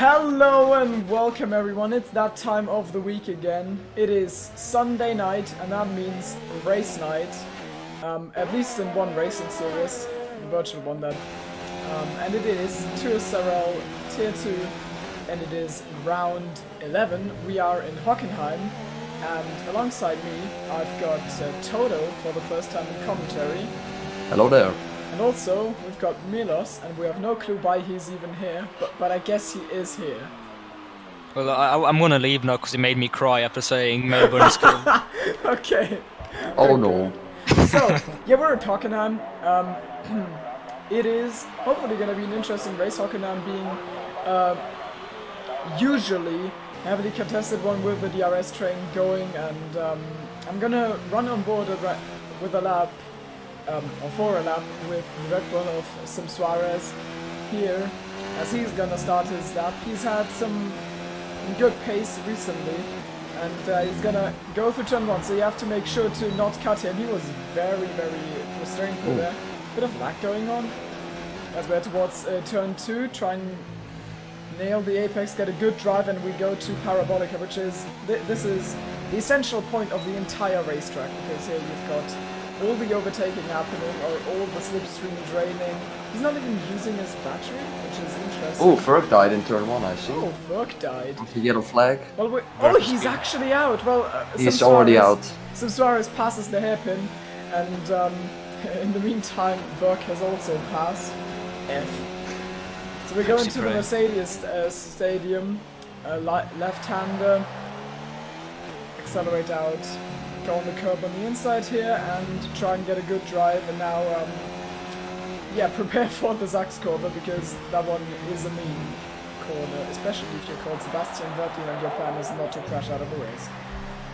Hello and welcome everyone, it's that time of the week again. It is Sunday night and that means race night. At least in one racing series, the virtual one then. And it is SLR Tier 2 and it is round 11. We are in Hockenheim and alongside me I've got Toto for the first time in commentary. Hello there. And also, we've got Milos, and we have no clue why he's even here, but I guess he is here. Well, I'm gonna leave now because he made me cry after saying Melbourne is cool. Okay. Oh no. So, yeah, we're at Hockenheim. It is hopefully gonna be an interesting race, Hockenheim being usually heavily contested one with the DRS train going, and I'm gonna run on board with a lap. Or for a lap with the Red Bull of Sim Suarez here, as he's gonna start his lap. He's had some good pace recently, and he's gonna go through turn 1, so you have to make sure to not cut him. He was very restrained through there. Bit of lag going on. As we're towards turn 2, try and nail the apex, get a good drive, and we go to Parabolica, which is, this is the essential point of the entire racetrack, because here you've got all the overtaking happening, or all the slipstream draining. He's not even using his battery, which is interesting. Oh, Ferg died in turn 1, I see. Oh, Ferg died. The yellow flag. Well, oh, he's actually out. Well, He's already out. Sim Suarez passes the hairpin, and in the meantime, Ferg has also passed. F. So we're going to the Mercedes stadium, left-hander, accelerate out. Go on the curb on the inside here and try and get a good drive, and now yeah, prepare for the Sachs corner, because that one is a mean corner, especially if you're called Sebastian Vettel and your plan is not to crash out of a race.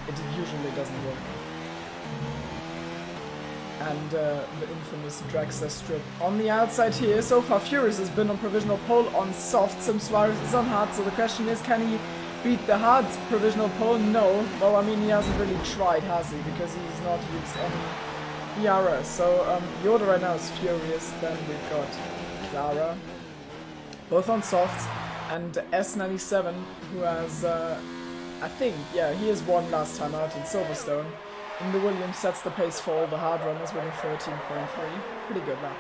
It usually doesn't work. And the infamous dragster strip on the outside here. So far Furious has been on provisional pole on soft, Sim Suarez is on hard, so the question is, can he beat the hard provisional pole? No. Well, I mean, he hasn't really tried, has he? Because he's not used any ERS. So the order right now is Furious, then we've got Clara, both on softs, and S97, who has, I think, yeah, he has won last time out in Silverstone. And the Williams sets the pace for all the hard runners with a 13.3. Pretty good lap.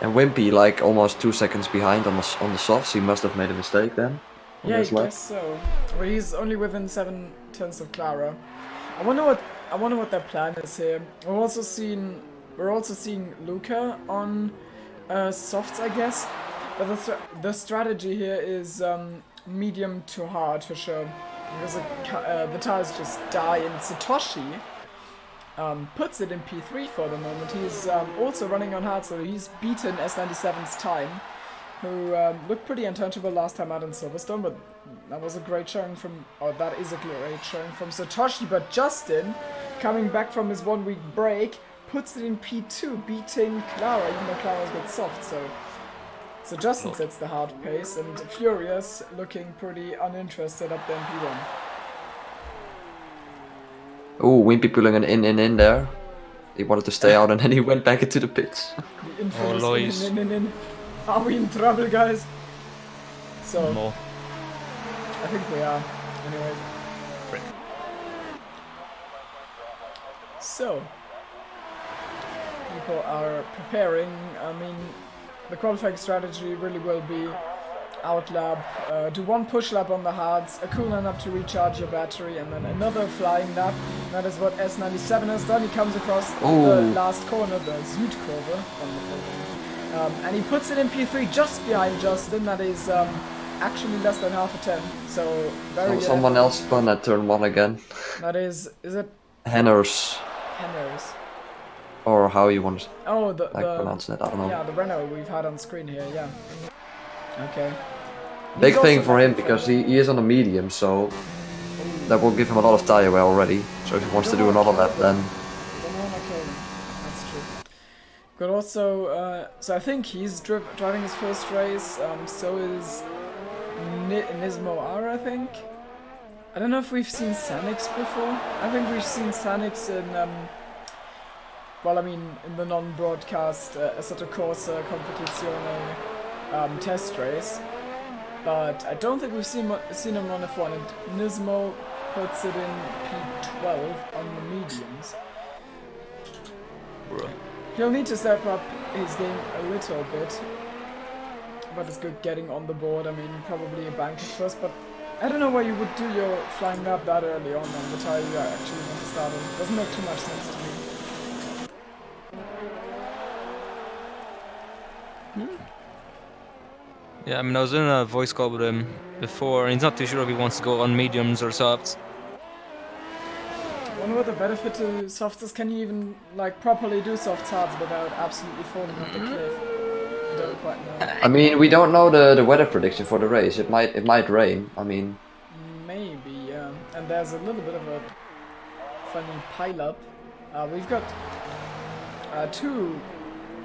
And Wimpy, like, almost 2 seconds behind on the softs. He must have made a mistake then. Yeah, I guess so. Well, he's only within 7/10 of Clara. I wonder what their plan is here. We're also seeing Luca on softs, I guess. But the strategy here is medium to hard for sure, because the tires just die. And Satoshi puts it in P3 for the moment. He's also running on hard, so he's beaten S97's time, who looked pretty untouchable last time out in Silverstone, but that was a great showing from, or that is a great showing from Satoshi. But Justin, coming back from his 1 week break, puts it in P2, beating Clara, even though Clara's got soft, so Justin sets the hard pace, and Furious looking pretty uninterested up there in P1. Oh, Wimpy pulling an in there. He wanted to stay out and then he went back into the pits. The infamous in. Are we in trouble, guys? So, More. I think we are. Anyway. So, people are preparing. I mean, the qualifying strategy really will be outlap, do 1 push lap on the hards, a cool up to recharge your battery, and then another flying lap. That is what S97 has done. He comes across the last corner, the Südkurve, and he puts it in P3 just behind Justin. That is actually less than half a 10. So very good. Someone else spun at turn 1 again. That is it? Henners. Or how you want to pronounce that, I don't know. Yeah, the Renault we've had on screen here, yeah. Okay. Big thing for him, because he is on a medium, so that will give him a lot of tire wear already. So if he wants to do another lap, then... That's true. But also, so I think he's driving his first race, so is Nismo R, I think. I don't know if we've seen Sanix before. I think we've seen Sanix in, well, I mean, in the non-broadcast Assetto Corsa Competizione test race. but I don't think we've seen him on F1, and Nismo puts it in P12 on the mediums. Bro. He'll need to step up his game a little bit, but it's good getting on the board. I mean, probably a bank at first, but I don't know why you would do your flying lap that early on the tire you actually want to start on. Doesn't make too much sense to me. Yeah, I mean, I was in a voice call with him before, and he's not too sure if he wants to go on mediums or softs. I wonder what the benefit to softs is. Can you even like properly do soft hards without absolutely falling off the cliff? I don't quite know. I mean, we don't know the weather prediction for the race. It might rain. I mean, maybe, yeah. And there's a little bit of a funny pile-up. We've got two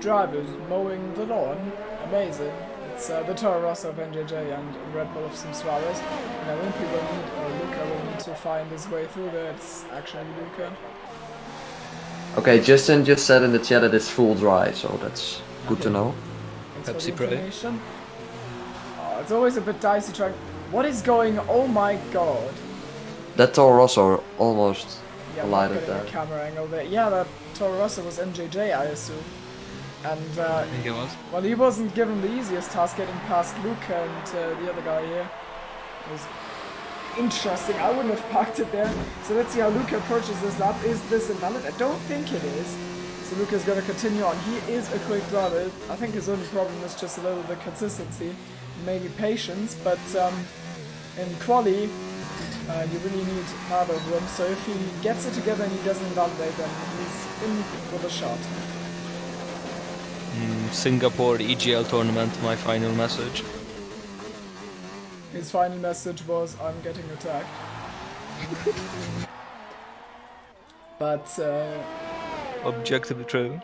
drivers mowing the lawn. Amazing. It's the Toro Rosso of NJJ and Red Bull of Sim Suarez. Now Wimpy will need, or Luca will need to find his way through there. It's actually Luca. okay. Justin just said in the chat that it's full dry, so that's good to know. Thanks Pepsi for the Prix. information. Oh, it's always a bit dicey trying. What is going? Oh my god! That Toro Rosso almost Yeah, I'm not collided getting there. a camera angle there. Yeah, that Toro Rosso was NJJ, I assume. And I think it was. well, he wasn't given the easiest task getting past Luca and the other guy here. It was interesting. I wouldn't have parked it there. So let's see how Luca approaches this lap. Is this invalid? I don't think it is. So Luca's going to continue on. He is a quick driver. I think his only problem is just a little bit consistency, maybe patience. But in quali, you really need harder room. So if he gets it together and he doesn't invalidate, then he's in with a shot. Singapore EGL tournament, my final message. His final message was, I'm getting attacked. But, Objectively true.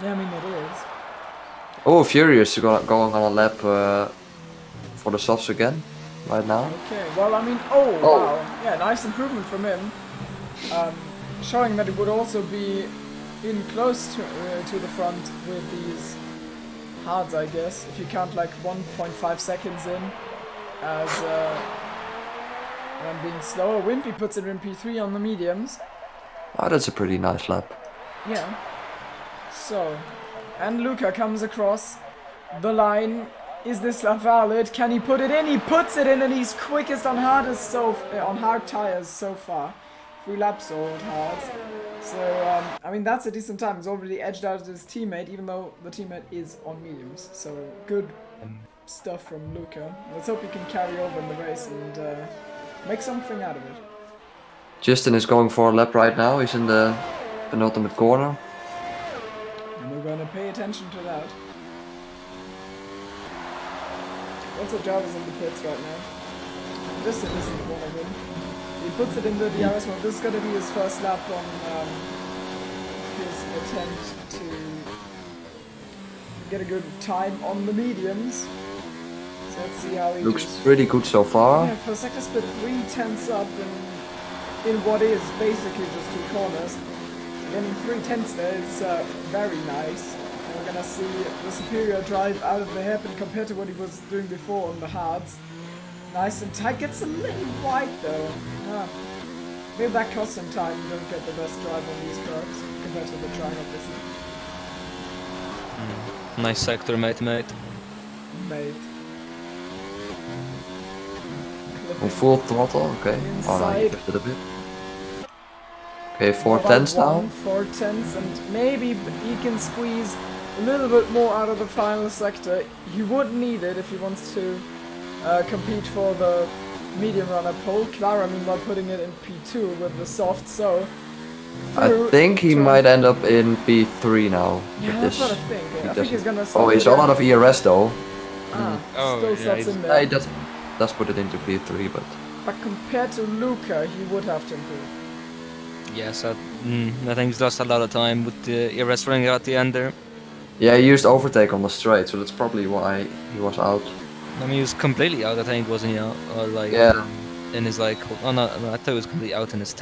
yeah, I mean, it is. Oh, Furious going on a lap for the softs again right now. Okay, well, I mean, oh, Oh. wow. Yeah, nice improvement from him. Showing that it would also be in close to the front with these hards, I guess. If you count like 1.5 seconds in as when being slower. Wimpy puts it in P3 on the mediums. Oh, that's a pretty nice lap. Yeah. So, and Luca comes across the line. Is this lap valid? Can he put it in? He puts it in, and he's quickest on on hard tires so far. 3 laps old hards. So, I mean, that's a decent time. He's already edged out his teammate, even though the teammate is on mediums. So, good stuff from Luca. Let's hope he can carry over in the race and make something out of it. Justin is going for a lap right now. He's in the penultimate corner. And we're going to pay attention to that. Lots of drivers in the pits right now. Justin isn't one of them. He puts it in the DRS mode. This is going to be his first lap on his attempt to get a good time on the mediums. So let's see how he Looks does. pretty good so far. Yeah, for sector split 3/10 up in what is basically just 2 corners. Getting 3/10 there is very nice. And we're gonna see the superior drive out of the hairpin compared to what he was doing before on the hards. Nice and tight. Gets a little wide though. Maybe that costs him time. You don't get the best drive on these curves compared to the trying obviously. Nice sector, mate. Mate. On full throttle, okay. Oh no, he Inside. lifted a bit. Okay, 4/10 now. 4/10, and maybe he can squeeze a little bit more out of the final sector. He would need it if he wants to compete for the medium runner pole. Clara, meanwhile, putting it in P2 with the soft, so... I think he might end up in P3 now. Yeah, with that's this. what I think. He I think he's doesn't- gonna... Oh, he's all out of ERS though. Oh, still yeah, slots he's- in there. He does put it into P3, but But compared to Luca, he would have to improve. Yes, I think he's lost a lot of time with the ERS running out at the end there. yeah, he used overtake on the straight, so that's probably why he was out. I mean, he was completely out, I think, wasn't he? Or like, Yeah. in his like, oh no, I thought he was completely out in his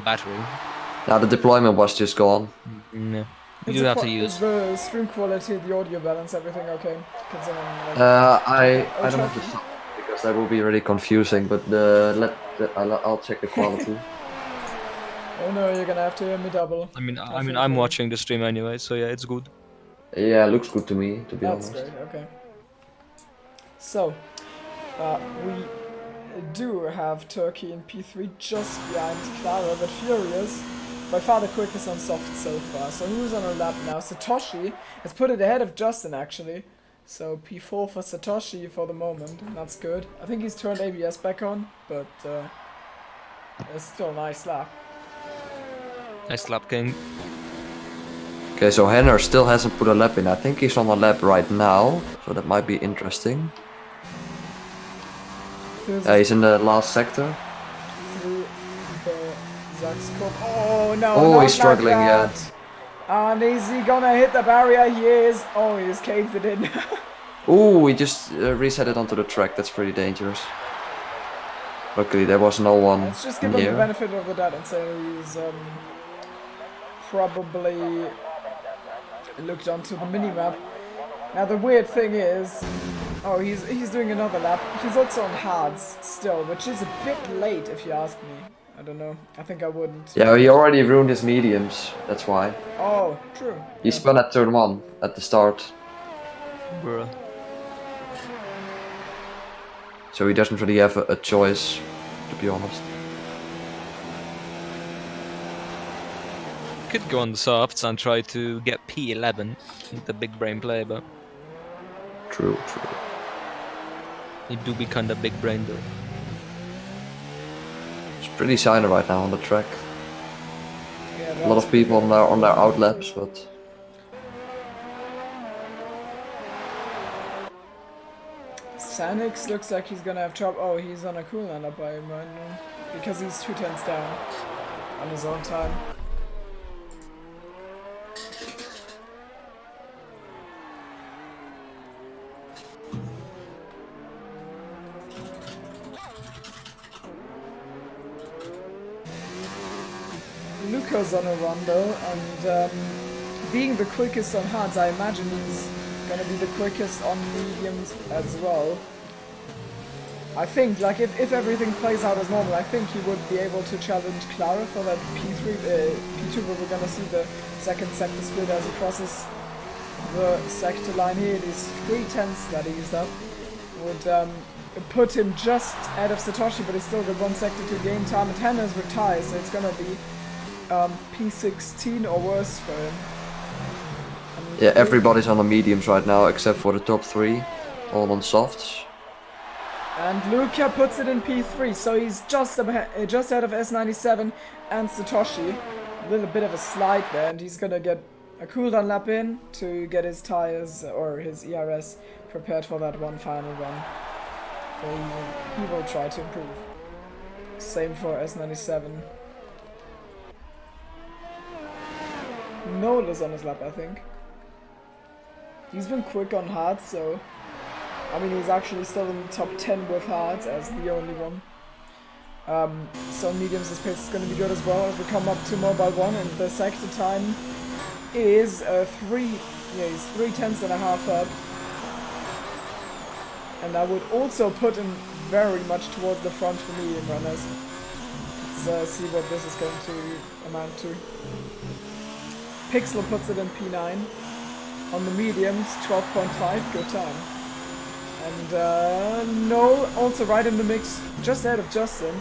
battery. Now the deployment was just gone. Yeah. You do have to use. Is the stream quality, the audio balance, everything okay? Can someone, like, I don't have the sound because that will be really confusing. But I'll check the quality. Oh no, you're gonna have to hear me double. I'm watching the stream anyway, so yeah, it's good. Yeah, it looks good to me, to be That's honest. great, okay. So, we do have Turkey in P3 just behind Clara, but Furious, by far the quickest on soft so far. So who's on a lap now? Satoshi has put it ahead of Justin actually. So P4 for Satoshi for the moment, and that's good. I think he's turned ABS back on, but it's still a nice lap. Nice lap, King. Okay, so Henner still hasn't put a lap in. I think he's on a lap right now, so that might be interesting. He's in the last sector. Through the Zaxcorp. Oh no! Oh, not he's struggling, like yeah. that. And is he gonna hit the barrier? He is. Oh, he just caved it in. Oh, he just reset it onto the track. That's pretty dangerous. Luckily, there was no one Let's just give him the near. benefit of the doubt and say he's probably looked onto the minimap. Now the weird thing is, oh, he's doing another lap. He's also on hards still, which is a bit late if you ask me. I don't know. I think I wouldn't. Yeah, he already ruined his mediums. That's why. Oh, true. He spun at turn 1 at the start. Bruh. So he doesn't really have a choice, to be honest. Could go on the softs and try to get P11 with the big brain play, but True, true. it do be kinda big brain though. It's pretty shiny right now on the track. Yeah, A lot of people on their out laps, but Sanix looks like he's gonna have trouble. Oh, he's on a cooldown up by him right now. Because he's 2 tenths down on his own time. Luca's on a run though, and being the quickest on hards, I imagine he's gonna be the quickest on mediums as well. I think, like, if everything plays out as normal, I think he would be able to challenge Clara for that P2, where we're gonna see the second sector split as he crosses the sector line here. These 3 tenths that he's up would put him just out of Satoshi, but he's still got 1 sector to gain time. And Tanner's retired, so it's gonna be P16 or worse for him. And yeah, everybody's on the mediums right now except for the top 3, all on softs. And Luca puts it in P3, so he's just out of S97 and Satoshi. A little bit of a slide there, and he's gonna get a cooldown lap in to get his tires or his ERS prepared for that one final run. So he will try to improve. Same for S97. Nola's on his lap, I think. He's been quick on hard, so I mean, he's actually still in the top 10 with hards as the only one. So mediums, his pace is going to be good as well as we come up to mobile 1, and the sector time is 3 tenths and a half up. And I would also put him very much towards the front for medium runners. Let's see what this is going to amount to. Pixel puts it in P9. On the mediums, 12.5, good time. And Noel also right in the mix, just ahead of Justin.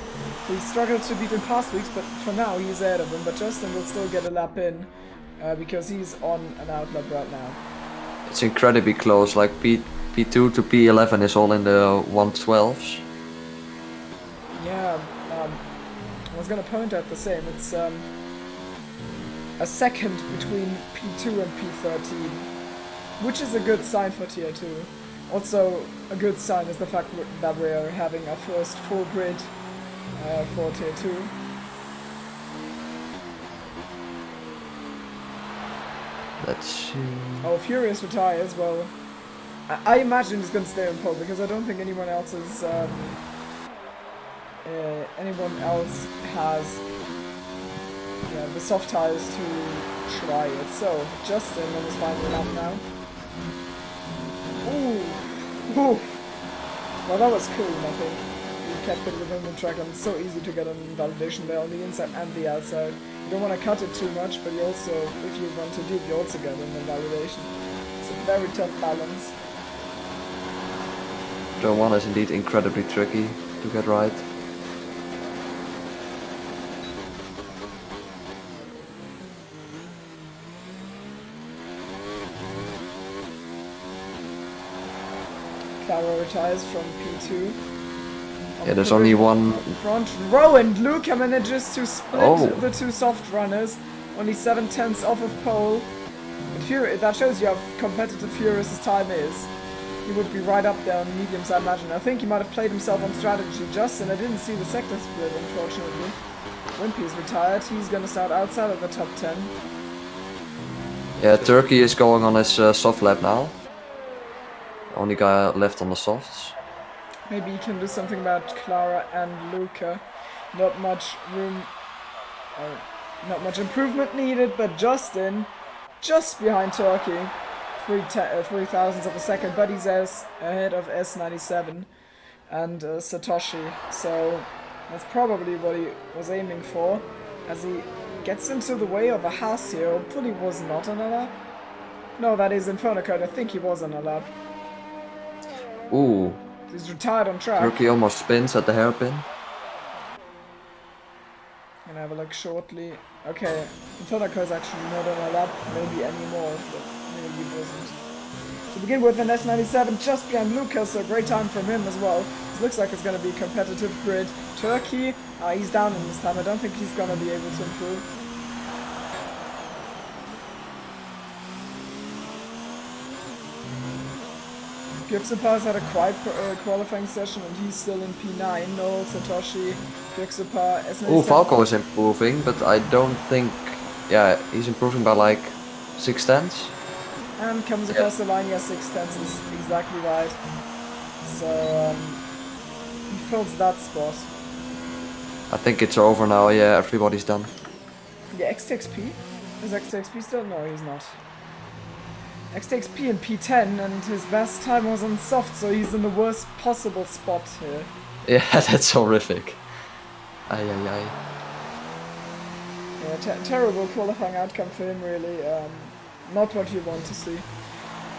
He struggled to beat in past weeks, but for now he's ahead of him. But Justin will still get a lap in because he's on an out lap right now. It's incredibly close, like P2 to P11 is all in the 112s. Yeah, I was gonna point out the same. It's a second between P2 and P13, which is a good sign for Tier 2. Also, a good sign is the fact that we are having our first full grid for Tier 2. Let's see. Oh, Furious retires. Well, I imagine he's going to stay on pole because I don't think anyone else is. Anyone else has the soft tires to try it. So, Justin on his final lap now. Ooh. Ooh. Well, that was cool, I think. You kept it within the track, and it's so easy to get an invalidation there on the inside and the outside. You don't want to cut it too much, but you also, if you run too deep, you also get an invalidation. It's a very tough balance. Turn 1 is indeed incredibly tricky to get right. Clara retires from P2. Yeah, there's only one. Front row, and Luca manages to split Oh. the two soft runners. Only 7/10 off of pole. But that shows you how competitive Furious's time is. He would be right up there on mediums, I imagine. I think he might have played himself on strategy just, and I didn't see the sector split, unfortunately. Wimpy's retired. He's gonna start outside of the top 10. Yeah, Turkey is going on his soft lap now. Only guy left on the softs. Maybe he can do something about Clara and Luca. Not much room, not much improvement needed, but Justin, just behind Turkey, 3 thousandths of a second, but he's ahead of S97 and Satoshi, so that's probably what he was aiming for, as he gets into the way of a Haas here. Hopefully he was not on a lap. No, that is Inferno Code. I think he was on a lap. Ooh, He's retired on track. Turkey almost spins at the hairpin. Gonna have a look shortly. Okay, Inferno Code is actually not on a lap, maybe anymore, but maybe he wasn't. To begin with, an S97 just behind Lucas, so great time from him as well. This looks like it's gonna be a competitive grid. Turkey, he's down in this time. I don't think he's gonna be able to improve. Gypsipar had a quiet qualifying session, and he's still in P9. No, Satoshi, Gypsipar, S97. Ooh, Falco is improving, but I don't think... Yeah, he's improving by like 6/10. And comes across the line, yeah, 6/10 is exactly right. So, he fills that spot. I think it's over now, yeah, everybody's done. Yeah, XTXP? Is XTXP still? No, he's not. XTXP in P10, and his best time was on soft, so he's in the worst possible spot here. Yeah, that's horrific. Ay, ay, ay. Yeah, terrible qualifying outcome for him, really. Not what you want to see.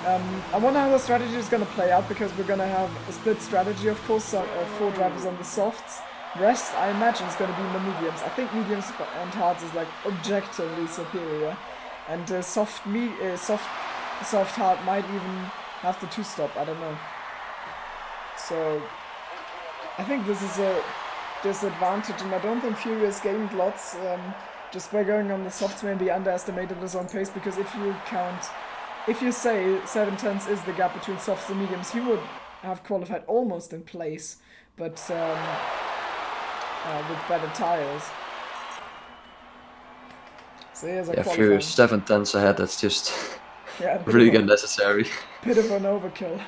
I wonder how the strategy is going to play out, because we're going to have a split strategy, of course, so, 4 drivers on the softs. Rest, I imagine, is going to be in the mediums. I think mediums and hards is like objectively superior, and soft hard might even have the 2-stop. I don't know. So I think this is a disadvantage, and I don't think Furious gained lots just by going on the softs. Maybe underestimated his own pace, because if you say 7/10 is the gap between softs and mediums, he would have qualified almost in place, but with better tires. So here's a qualifying. Furious 7/10 ahead, that's just Yeah, really unnecessary. bit of an overkill.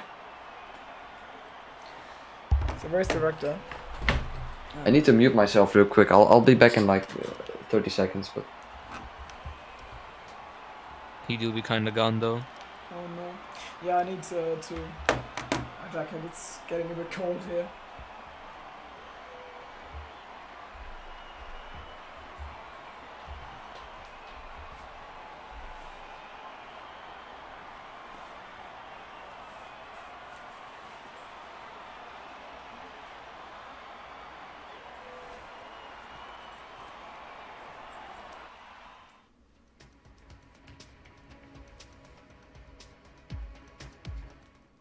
So where's the director? I need to mute myself real quick. I'll be back in like 30 seconds, but... He do be kinda gone though. Oh no. Yeah, I need to my jacket, it's getting a bit cold here.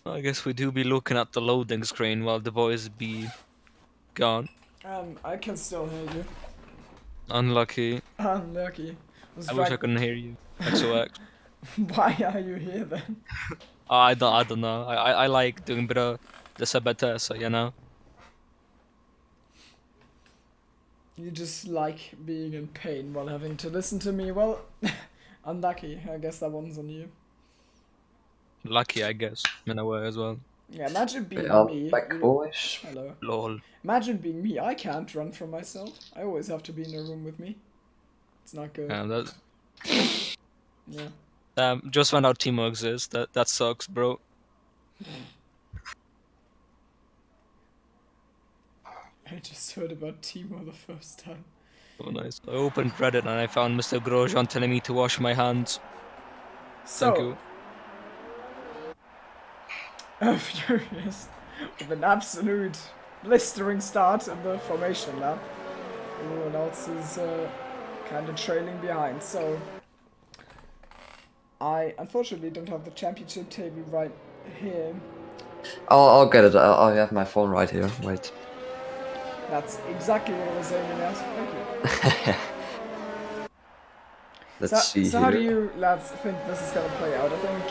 I guess we do be looking at the loading screen while the boys be gone. I can still hear you. Unlucky. Unlucky. I wish I couldn't hear you. XOX. Why are you here then? I don't know. I like doing a bit of the saboteur, so you know. You just like being in pain while having to listen to me. Well, unlucky. I guess that one's on you. Lucky, I guess, in a way as well. Yeah, imagine being me. Back, boys. Hello. Lol. Imagine being me. I can't run from myself. I always have to be in a room with me. It's not good. Yeah, Yeah. Just found out Timo exists. That sucks, bro. I just heard about Timo the first time. Oh, nice. I opened Reddit and I found Mr. Grosjean telling me to wash my hands. Thank So, you. Furious with an absolute blistering start in the formation lap. Everyone else is kind of trailing behind. So, I unfortunately don't have the championship table right here. I'll get it. I have my phone right here. Wait. That's exactly what I was aiming at. Thank you. Let's see so here. how do you lads think this is going to play out? I think,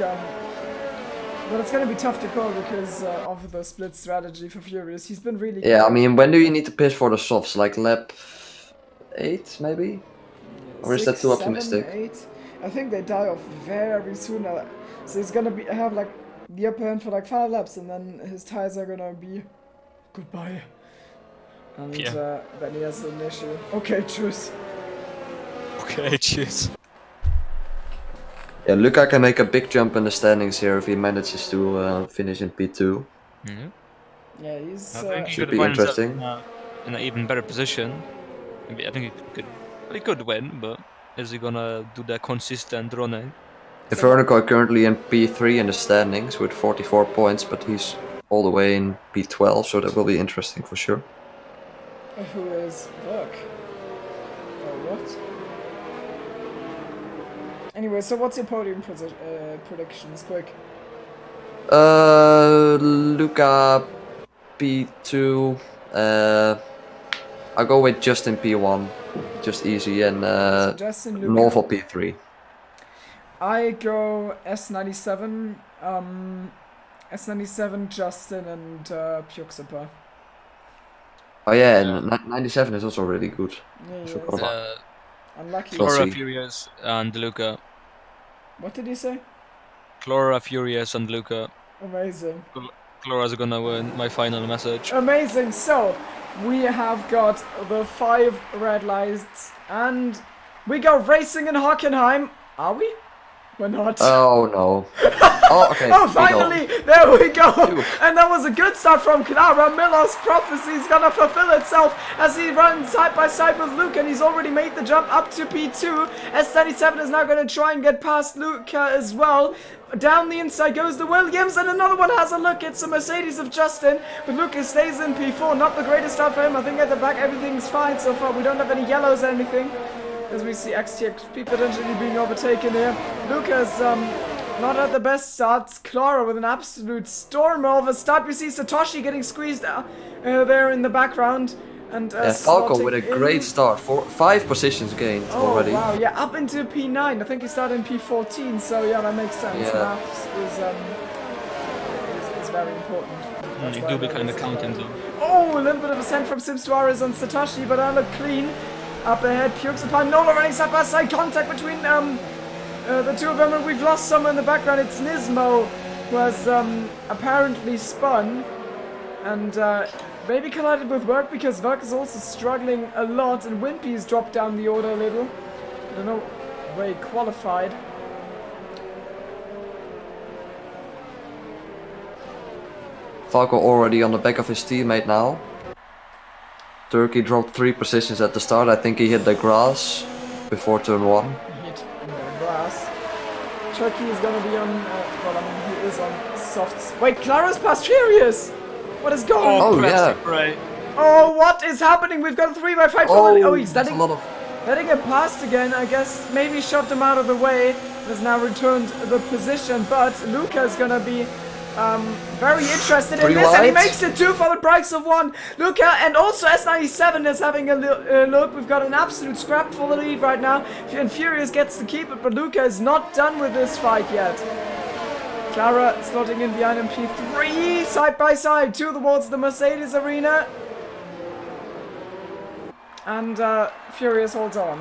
well, it's going to be tough to call because of the split strategy for Furious. He's been really Yeah, good. I mean, when do you need to pitch for the softs? Like lap 8, maybe? Or is that 6, too 7, optimistic? 8. I think they die off very soon. So he's going to have like the upper hand for like 5 laps and then his tires are going to be goodbye. And then he has an issue. Okay, tschüss. Okay, cheers. Yeah, Luca can make a big jump in the standings here if he manages to finish in P2. Mm-hmm. Yeah, he's... I think he Should could be find himself interesting. in an even better position. Maybe I think he could win, but is he gonna do that consistent running? Vernico currently in P3 in the standings with 44 points, but he's all the way in P12, so that will be interesting for sure. Who is Look? Oh, what? Anyway, so what's your podium predictions? Quick. Luca P2. I'll go with Justin P1, just easy, and So Justin, Luca. Norval P3. I go S97, S97, Justin, and Pjuxapa. Oh yeah, and 97 is also really good. Yeah, I he forgot is. about. Unlucky. Let's Chlora see. Furious and Luca. What did he say? Chlora Furious and Luca. Amazing. Chlora's gonna win. My final message. Amazing. So, we have got the 5 red lights, and we go racing in Hockenheim. Are we? We're not. Oh no. Oh, okay. Oh, finally! There we go! And that was a good start from Clara. Miller's prophecy is gonna fulfill itself as he runs side by side with Luke, and he's already made the jump up to P2. S37 is now gonna try and get past Luca as well. Down the inside goes the Williams, and another one has a look. It's a Mercedes of Justin, but Lucas stays in P4. Not the greatest start for him. I think at the back everything's fine so far. We don't have any yellows or anything, as we see XTXP potentially being overtaken here. Lucas, not at the best starts. Clara with an absolute storm of a start. We see Satoshi getting squeezed there in the background. And Falco with a great start. 5 positions gained already. Oh wow, yeah, up into P9. I think he started in P14, so yeah, that makes sense. Yeah. Maths is very important. That's You why do I be kind know of this. counting though. Oh, a little bit of a send from Sim Suarez on Satoshi, but I look clean. Up ahead, Pukes upon Nola running side by side contact between the two of them, and we've lost someone in the background. It's Nismo, who has apparently spun and maybe collided with Work, because Work is also struggling a lot, and Wimpy's dropped down the order a little. I don't know where he qualified. Falco already on the back of his teammate now. Turkey dropped 3 positions at the start. I think he hit the grass before turn 1. He hit the grass. Turkey is gonna be on, well, I mean, he is on softs. Wait, Clara's past Furious! What is going on? Oh, yeah. Right. Oh, what is happening? We've got a 3x5 Oh, he's that's letting, a lot of... letting it past again. I guess maybe shoved him out of the way. Has now returned the position, but Luca is gonna be very interested in this, and he makes it 2 for the price of 1. Luca, and also S97 is having a look. We've got an absolute scrap for the lead right now, and Furious gets to keep it, but Luca is not done with this fight yet. Clara slotting in behind him, P3, side by side, 2 towards the Mercedes arena. And Furious holds on.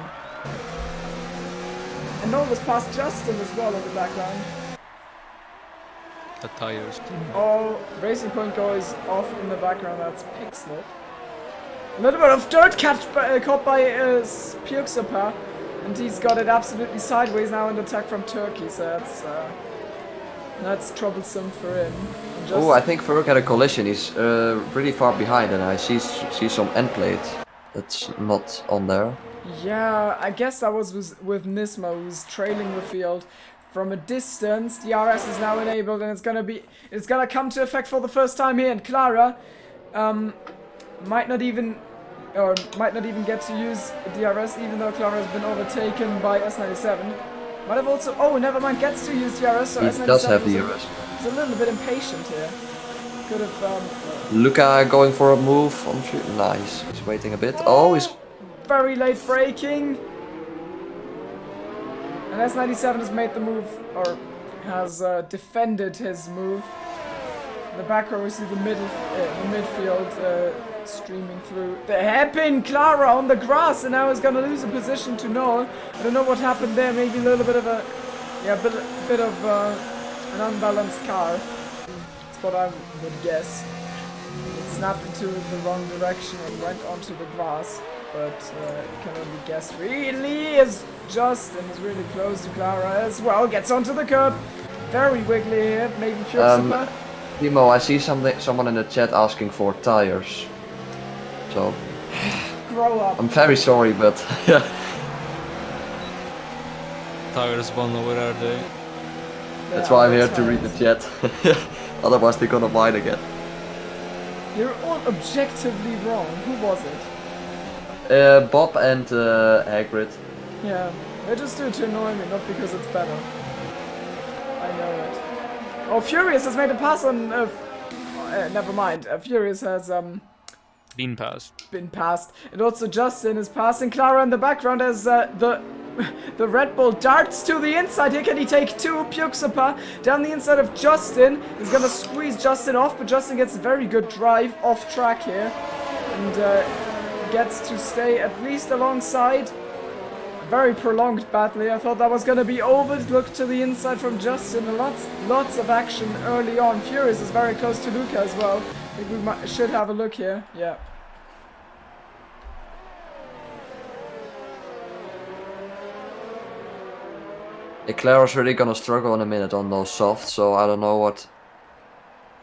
And Nova's past Justin as well in the background. The tires. Oh, Racing Point goes off in the background. That's Pixel. A little bit of dirt caught by Pukesapa. and he's got it absolutely sideways now in attack from Turkey, so that's troublesome for him. Oh, I think Ferg had a collision. He's really far behind, and I see some end plate that's not on there. Yeah, I guess that was with Nismo, who's trailing the field from a distance. The RS is now enabled, and it's gonna come to effect for the first time here. And Clara might not even get to use DRS, even though Clara has been overtaken by S97. Might have also, oh, never mind, gets to use DRS, so He S97 does have DRS. He's a little bit impatient here. Could have, Luca going for a move on nice. He's waiting a bit. Oh, he's very late braking. And S97 has made the move, or has defended his move. In the back row we see the midfield streaming through. The hairpin Clara on the grass, and now is going to lose a position to Noel. I don't know what happened there. Maybe a little bit of a, bit of an unbalanced car. That's what I would guess. It snapped into the wrong direction and went onto the grass. But you can only guess. Really is Justin is really close to Clara as well. Gets onto the curb. Very wiggly here. Maybe pure super. Timo, I see someone in the chat asking for tires. So Grow up. I'm very sorry, but yeah. Tires one over are they? That's why I'm here to read the chat. Otherwise they're gonna whine again. You're all objectively wrong. Who was it? Bob and Hagrid. Yeah, they just do it to annoy me, not because it's better. I know it. Oh, Furious has made a pass on. Never mind. Furious has Been passed. been passed, and also Justin is passing Clara in the background as the Red Bull darts to the inside. Here can he take two? Puxapa down the inside of Justin. He's gonna squeeze Justin off, but Justin gets a very good drive off track here, and gets to stay at least alongside. Very prolonged battle. I thought that was gonna be over. Look to the inside from Justin. Lots of action early on. Furious is very close to Luca as well. I think we should have a look here. Yeah. Clara's really gonna struggle in a minute on those softs, so I don't know what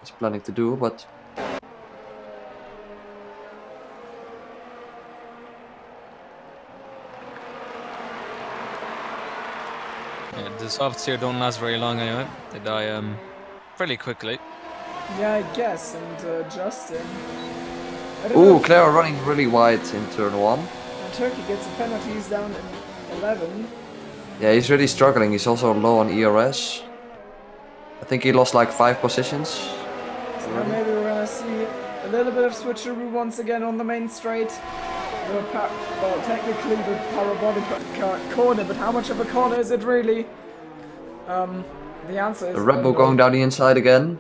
he's planning to do, but Yeah, the softs here don't last very long anyway. They die fairly quickly. Yeah, I guess. And Justin. ooh, Clara running really wide in turn 1. And Turkey gets the penalties down in 11. Yeah, he's really struggling. He's also low on ERS. I think he lost like 5 positions. So now maybe we're gonna see a little bit of switcheroo once again on the main straight. Well, technically the parabolic corner, but how much of a corner is it really? The answer is... The Red Bull going down the inside again.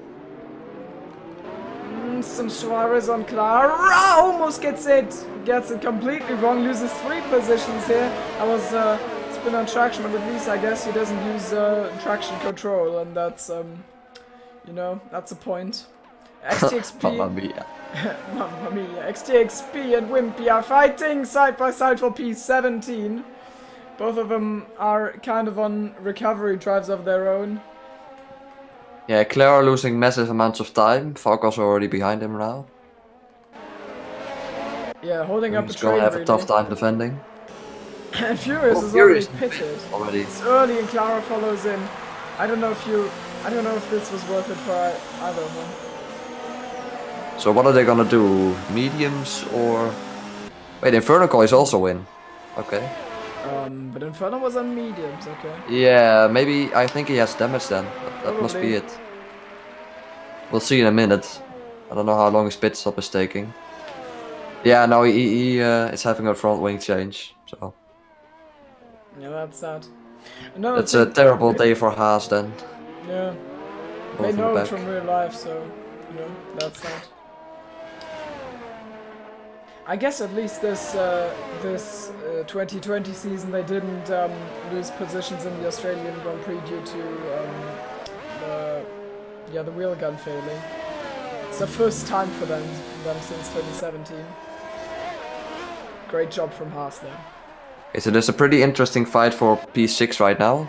Some Suarez on Clara. Almost gets it completely wrong. Loses 3 positions here. I was spin on traction, but at least I guess he doesn't use traction control, and that's you know, that's a point. XTXP. Mamma mia. Mamma mia. XTXP and Wimpy are fighting side by side for P17. Both of them are kind of on recovery drives of their own. Yeah, Clara losing massive amounts of time. Falco's already behind him now. Yeah, holding up a He's train gonna have really. a tough time defending. And Furious is Furious already pitted. already. It's early and Clara follows in. I don't know if this was worth it for either of them. So what are they gonna do? Mediums or... Wait, Inferno is also in. Okay. But Inferno was on mediums, okay. Yeah, maybe I think he has damage then. That must be it. We'll see in a minute. I don't know how long his pit stop is taking. Yeah, no, he is having a front wing change. So Yeah, that's sad. it's a terrible day for Haas then. Yeah. Both They in the know it back. from real life, so you know, that's sad. I guess at least this 2020 season they didn't lose positions in the Australian Grand Prix due to the wheel gun failing. It's the first time for them since 2017. Great job from Haas there. Okay, so there's a pretty interesting fight for P6 right now.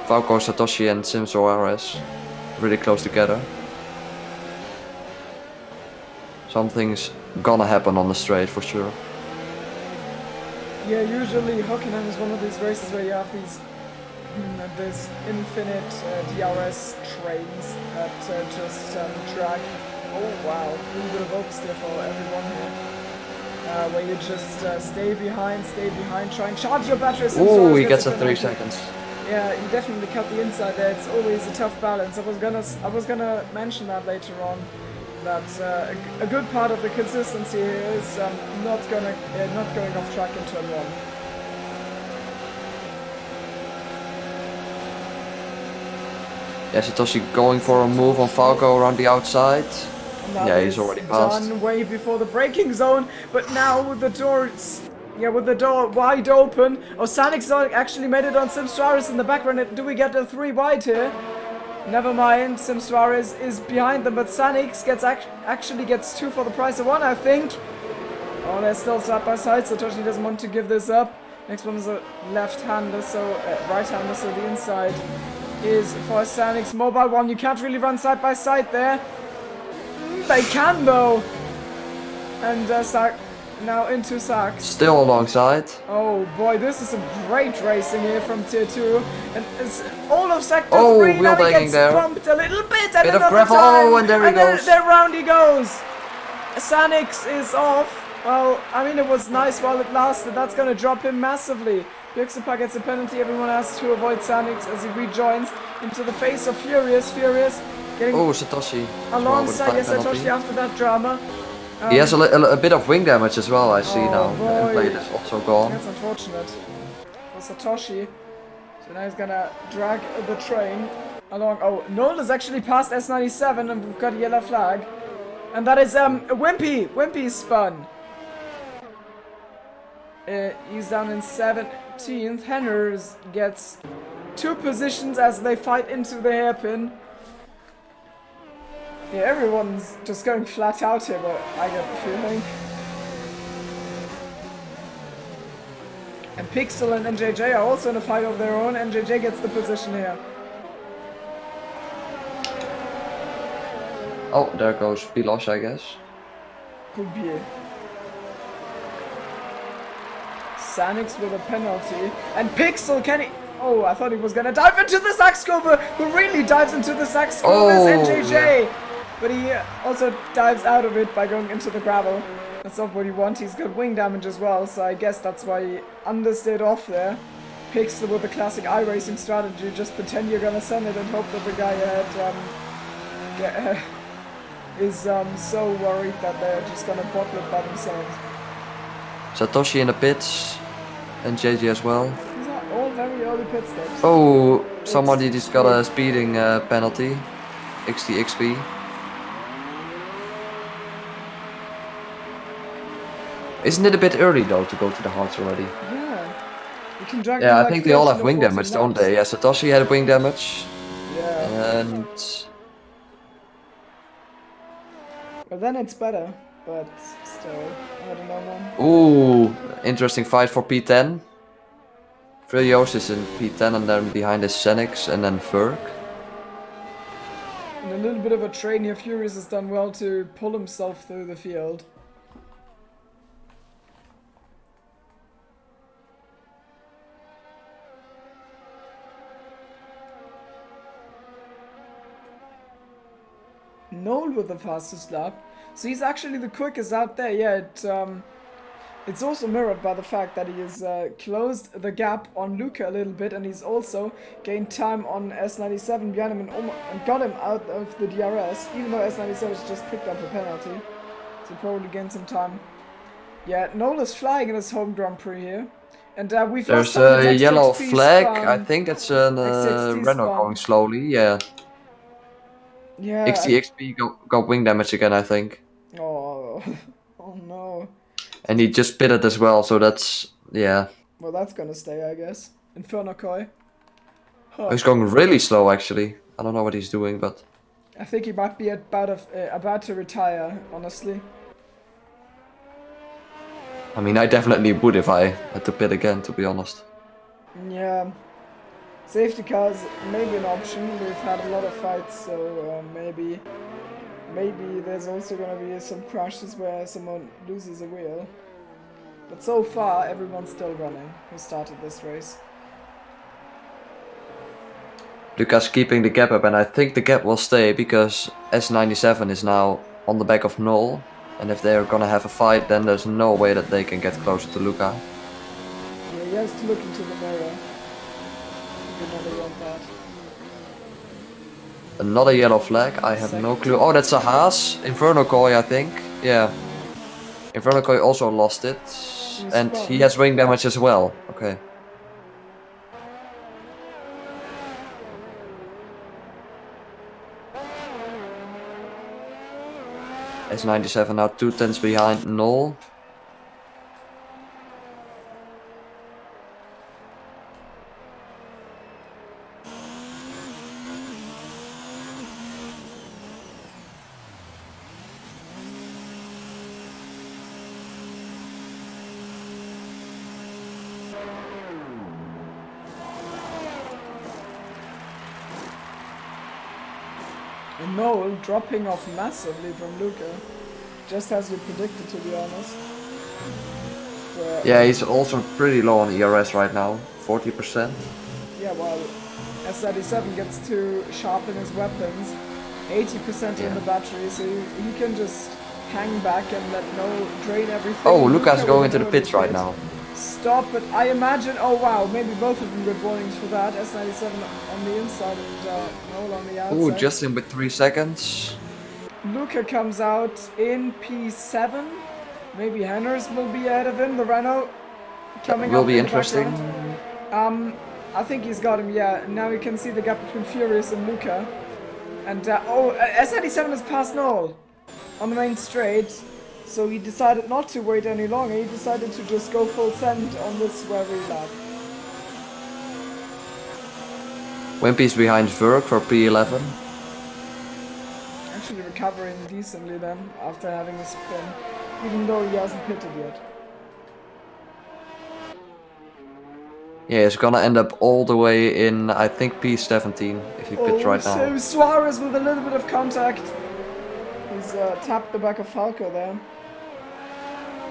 Falco, Satoshi and Sim Soares really close together. Something's gonna happen on the straight for sure. Yeah, usually Hockenheim is one of these races where you have these this infinite DRS trains that just drag. Oh wow, a little bit of oversteer for everyone here. Where you just stay behind, try and charge your batteries. Ooh, he gets a 3 seconds. Yeah, you definitely cut the inside there. It's always a tough balance. I was gonna mention that later on. That a good part of the consistency here is not going off track in turn 1. Yeah, Satoshi going for a move on Falco around the outside. Yeah, he's already passed. Done way before the braking zone, but now with the doors, with the door wide open. Oh, Sanix actually made it on Sim Suarez in the background. Do we get a 3 wide here? Never mind, Sim Suarez is behind them, but Sanix actually gets 2 for the price of 1, I think. Oh, they're still side by side. Satoshi doesn't want to give this up. Next one is a left-hander, so right-hander, so the inside is for Sanix. Mobile 1, you can't really run side by side there. They can though. And now into Sachs. Still alongside. Oh boy, this is some great racing here from Tier 2. And it's all of Sector 3 wheel now he banging gets there. bumped a little bit and Bit of another gravel, time. and there he goes. Then round he goes. Sanix is off. Well, I mean, it was nice while it lasted. That's going to drop him massively. Bixapa gets a penalty. Everyone has to avoid Sanix as he rejoins into the face of Furious. Furious getting Satoshi. alongside Satoshi after that drama. He has a bit of wing damage as well, I see now. boy. The end plate is also gone. That's unfortunate for Satoshi. So now he's gonna drag the train along. Oh, Noel is actually past S97 and we've got a yellow flag. And that is Wimpy. Wimpy spun. He's down in 17th. Henners gets 2 positions as they fight into the hairpin. Yeah, everyone's just going flat out here, but I get the feeling. And Pixel and NJJ are also in a fight of their own. NJJ gets the position here. Oh, there goes Pilos, I guess. Could be. Sanix with a penalty. And Pixel, can he... Oh, I thought he was gonna dive into the Saxcover. Who really dives into the Saxcover is NJJ. Yeah. But he also dives out of it by going into the gravel. That's not what you want. He's got wing damage as well, so I guess that's why he understeered off there. Pixel with the classic iRacing strategy. Just pretend you're gonna send it and hope that the guy ahead is so worried that they're just gonna bottle it by themselves. Satoshi in the pits. And JJ as well. These are all very early pit stops. Oh, somebody just got a speeding penalty. XP. Isn't it a bit early though to go to the hearts already? Yeah. You can drag Yeah, I like think they all 13 have or wing 14 damage, don't laps. they? Yeah, Satoshi had wing damage. Yeah. And But then it's better. But still, I don't know, man. ooh, interesting fight for P10. Furios is in P10 and then behind is Xenix and then Ferg. And a little bit of a train here. Furious has done well to pull himself through the field. Noel with the fastest lap. So he's actually the quickest out there. Yeah, it's also mirrored by the fact that he has closed the gap on Luca a little bit, and he's also gained time on S97 behind him and got him out of the DRS, even though S97 has just picked up a penalty. So probably gained some time. Yeah, Noel is flying in his home Grand Prix here. And we've There's lost a yellow XXT flag. spawn. I think that's a XXT Renault spawn. going slowly. Yeah. Yeah. XP got wing damage again, I think. Oh, oh no. And he just pitted as well, so that's, yeah. Well, that's gonna stay, I guess. Inferno Koi. Huh. He's going really slow, actually. I don't know what he's doing, but... I think he might be about to retire, honestly. I mean, I definitely would if I had to pit again, to be honest. Yeah. Safety cars may be an option. We've had a lot of fights, so maybe there's also gonna be some crashes where someone loses a wheel. But so far, everyone's still running who started this race. Lucas keeping the gap up, and I think the gap will stay because S97 is now on the back of Knoll. And if they're gonna have a fight, then there's no way that they can get closer to Luca. Yeah, he has to look into the mirror. You never want that. Another yellow flag, I have no clue. Oh, that's a Haas. Inferno Koi, I think. Yeah. Inferno Koi also lost it. And he has wing damage as well. Okay. S97 now 2/10 behind Knoll. And Noel dropping off massively from Luca. Just as you predicted, to be honest. Yeah, he's also pretty low on ERS right now. 40%. Yeah, well, S97 gets to sharpen his weapons. 80% in the battery, so he can just hang back and let Noel drain everything. Oh, Luca's going into the pits right now. Stop, but I imagine, oh wow, maybe both of them get warnings for that. S97 on the inside and Noel on the outside. Ooh, Justin with 3 seconds. Luca comes out in P7. Maybe Henners will be ahead of him. The Renault coming will up be in the interesting. background. I think he's got him, yeah. Now you can see the gap between Furious and Luca. And, S97 has passed Noel on the main straight. So he decided not to wait any longer. He decided to just go full send on this very lap. Wimpy's behind Verk for P11. Actually recovering decently then after having a spin, even though he hasn't pitted yet. Yeah, he's gonna end up all the way in, I think, P17 if he pits right now. So Suarez with a little bit of contact. He's tapped the back of Falco there.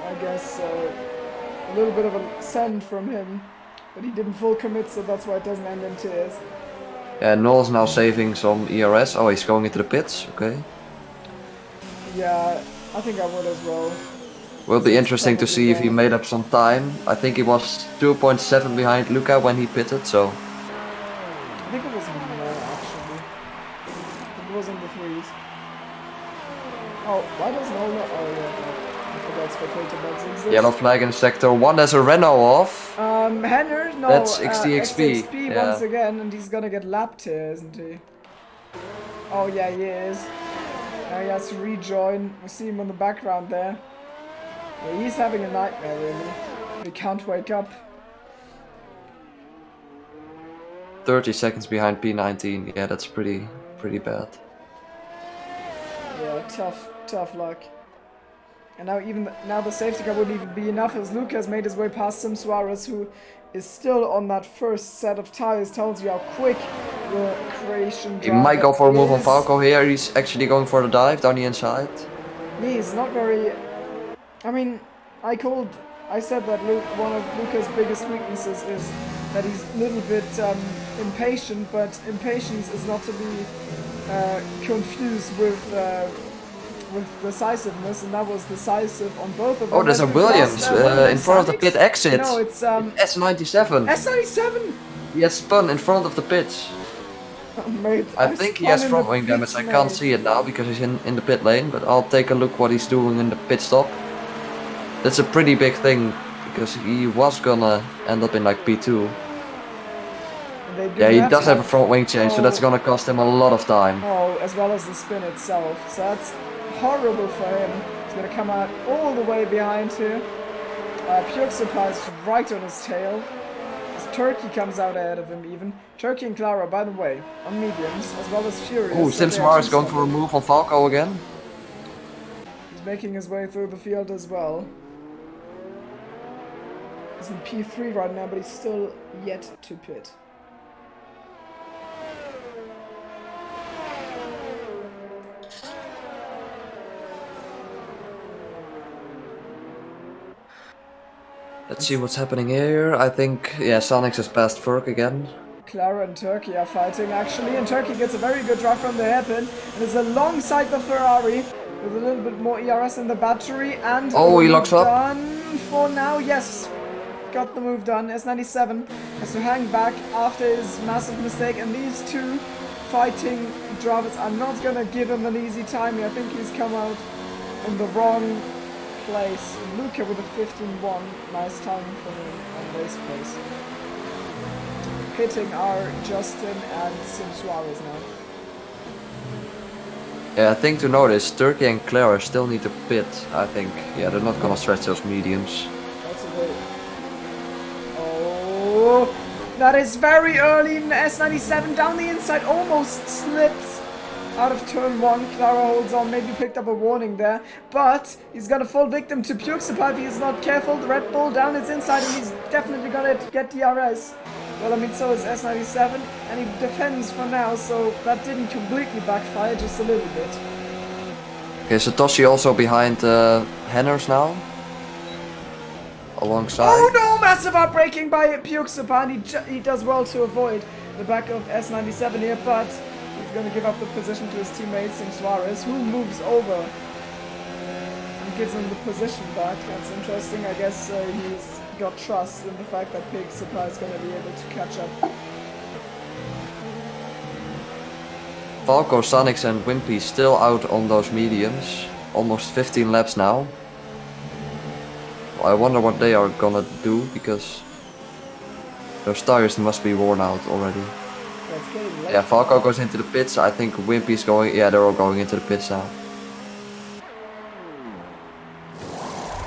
I guess a little bit of a send from him, but he didn't full commit, so that's why it doesn't end in tears. Yeah, Noel's now saving some ERS. Oh, he's going into the pits. Okay. Yeah, I think I would as well. Will be interesting to see if he made up some time. I think he was 2.7 behind Luca when he pitted, so. I think it was more actually. It was in the threes. Oh, why does no? Oh yeah. I forgot spectator bugs exist. Yellow flag in sector 1, there's a Renault off. Henner, no, That's XTXP. XTXP yeah. once again, and he's gonna get lapped here, isn't he? Oh yeah, he is. Now he has to rejoin. We see him in the background there. Yeah, he's having a nightmare, really. He can't wake up. 30 seconds behind P19. Yeah, that's pretty bad. Yeah, tough luck. And now the safety car wouldn't even be enough as Lucas made his way past Sim Suarez, who is still on that first set of tires. Tells you how quick the Croatian driver He might go for a move on is. Falco here. He's actually going for the dive down the inside. Yeah, he's not very... I mean, I said that one of Luca's biggest weaknesses is that he's a little bit impatient, but impatience is not to be confused with decisiveness, and that was decisive on both of them. Oh, there's a Williams in front of the pit exit. No, it's S97. S97. He has spun in front of the pits. Oh, mate, I think he has front wing damage. I can't see it now because he's in the pit lane, but I'll take a look what he's doing in the pit stop. That's a pretty big thing because he was gonna end up in like P2. Yeah, he does have a front wing change, so that's gonna cost him a lot of time. Oh, as well as the spin itself. So that's horrible for him. He's gonna come out all the way behind here. Pure Supplies right on his tail. As Turkey comes out ahead of him even. Turkey and Clara, by the way, on mediums, as well as Furious. Oh, Simsmar is going for a move on Falco again. He's making his way through the field as well. He's in P3 right now, but he's still yet to pit. Let's see what's happening here. I think, yeah, Sonics has passed Ferg again. Clara and Turkey are fighting actually, and Turkey gets a very good drive from the hairpin and is alongside the Ferrari with a little bit more ERS in the battery. And oh, he locks up. Done for now, yes. Got the move done. S97 has to hang back after his massive mistake, and these two fighting drivers are not gonna give him an easy time. I think he's come out in the wrong place. Luca with a 15-1, nice time for him on race place. Pitting are Justin and Sim Suarez now. Yeah, I think to notice, Turkey and Clara still need to pit, I think. Yeah, they're not gonna stretch those mediums. That's a bit... Oh, that is very early in S97 down the inside, almost slips out of turn 1. Clara holds on, maybe picked up a warning there, but he's gonna fall victim to Puxapa if he's not careful. The Red Bull down his inside, and he's definitely gonna get DRS. Well, I mean, so is S97, and he defends for now, so that didn't completely backfire, just a little bit. Okay, Satoshi also behind Henners now. Alongside. Oh no, massive outbraking by Puxapa, and he does well to avoid the back of S97 here, but he's going to give up the position to his teammate, Sim Suarez, who moves over and gives him the position back. That's interesting. I guess he's got trust in the fact that Puxapa is going to be able to catch up. Falco, Sonics and Wimpy still out on those mediums. Almost 15 laps now. Well, I wonder what they are gonna do, because those tires must be worn out already. Yeah, Falco goes into the pits. I think Wimpy's going. Yeah, they're all going into the pits now.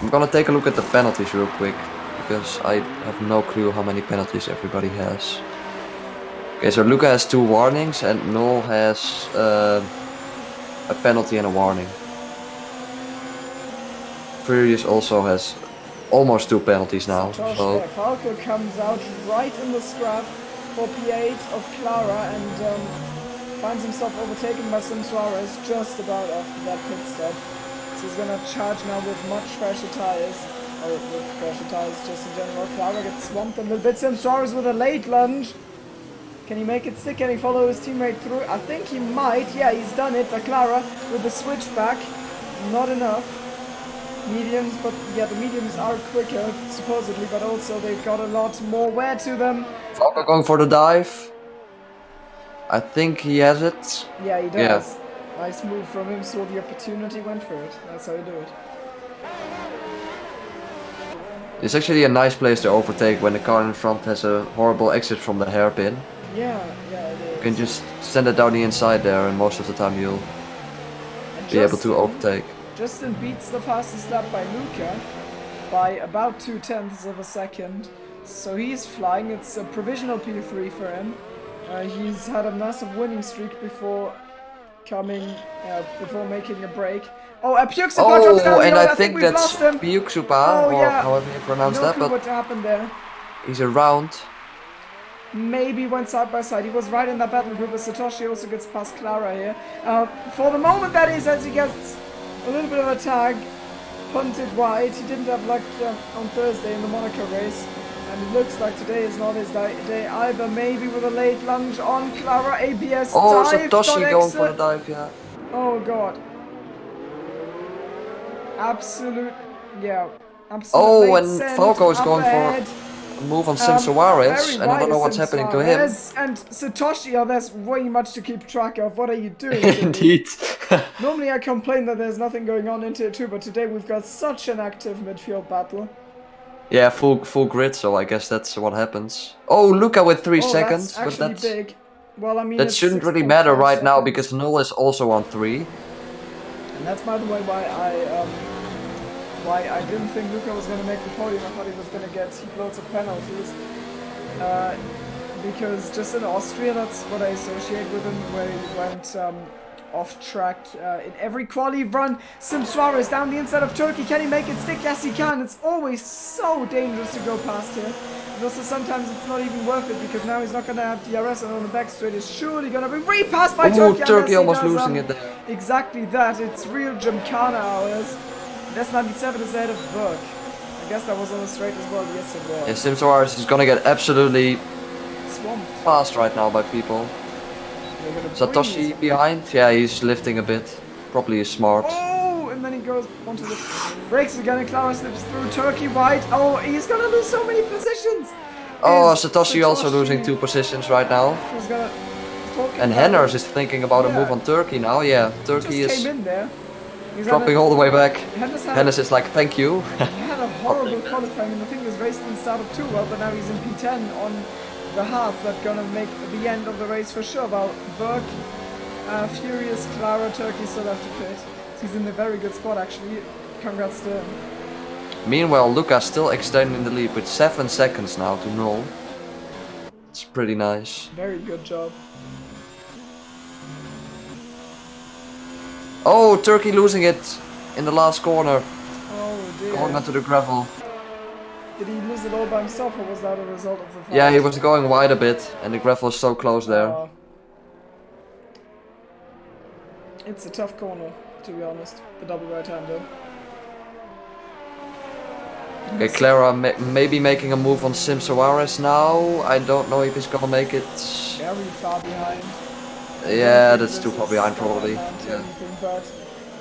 I'm gonna take a look at the penalties real quick, because I have no clue how many penalties everybody has. Okay, so Luca has 2 warnings and Noel has a penalty and a warning. Furious also has almost 2 penalties now. So Falco comes out right in the scrap for P8 of Clara and finds himself overtaken by Sim Suarez just about after that pit stop. So he's gonna charge now with much fresher tires, or with fresher tires just in general. Clara gets swamped a little bit. Sim Suarez with a late lunge. Can he make it stick? Can he follow his teammate through? I think he might. Yeah, he's done it. But Clara with the switchback, not enough. Mediums, but yeah, the mediums are quicker, supposedly, but also they've got a lot more wear to them. Falco going for the dive. I think he has it. Yeah, he does. Yeah. Nice move from him, saw the opportunity, went for it. That's how you do it. It's actually a nice place to overtake when the car in front has a horrible exit from the hairpin. Yeah, it is. You can just send it down the inside there, and most of the time you'll be able to overtake. Justin beats the fastest lap by Luca by about 0.2 of a second. So he's flying. It's a provisional P3 for him. He's had a massive winning streak before making a break. Oh, Puxapa drops down. And I think think we've that's lost him. Puxapa, or yeah. however you pronounce No that, clue but what happened there. he's around. Maybe went side by side. He was right in that battle group, but Satoshi also gets past Clara here. For the moment, that is, as he gets a little bit of a tag, punted wide. He didn't have luck on Thursday in the Monaco race, and it looks like today is not his day either. Maybe with a late lunge on Clara, ABS dive. Satoshi going for the dive, yeah. Oh god. Absolute, and Falco is going for a move on Sim Suarez, and I don't know what's happening to him. And Satoshi, there's way much to keep track of. What are you doing? Indeed. Normally I complain that there's nothing going on in Tier 2, but today we've got such an active midfield battle. Yeah, full grid, so I guess that's what happens. Oh, Luca with 3 seconds, that's but that's big. Well, I mean, that shouldn't really matter right now because Null is also on 3. And that's, by the way, why I didn't think Luca was going to make the podium. I thought he was going to get loads of penalties. Because just in Austria, that's what I associate with him, where he went off track in every quali run. Sim Suarez down the inside of Turkey. Can he make it stick? Yes, he can. It's always so dangerous to go past here. And also sometimes it's not even worth it because now he's not going to have DRS and on the back straight is surely going to be repassed by Turkey. Turkey almost losing it there. Exactly that. It's real Gymkhana hours. That's 97 is ahead of Burke. I guess that was on the straight as well. Yes, it was. Yeah, Sim Suarez is gonna get absolutely Swamped. passed right now by people. Satoshi behind. Yeah, he's lifting a bit. Probably is smart. Oh, and then he goes onto the brakes again and Clara slips through Turkey wide. Oh, he's gonna lose so many positions. Oh, Satoshi also losing 2 positions right now. He's gonna And Henners is thinking about a move on Turkey now. Yeah, Turkey just is came in there. He's dropping all the way back. Henners is like, thank you. he had a horrible qualifying and the thing was raced and started too well, but now he's in P10 on the hard. That's gonna make the end of the race for sure. While Burke, Furious, Clara, Turkey still have to pit. He's in a very good spot actually. Congrats to him. Meanwhile, Luca's still extending the lead with 7 seconds now to 0. It's pretty nice. Very good job. Oh, Turkey losing it in the last corner. Oh dear. Going onto the gravel. Did he lose it all by himself or was that a result of the fight? Yeah, he was going wide a bit and the gravel is so close there. It's a tough corner, to be honest. The double right-hander. Okay, Clara maybe making a move on Sim Suarez now. I don't know if he's gonna make it. Very far behind. Yeah, that's too far behind probably. Yeah. But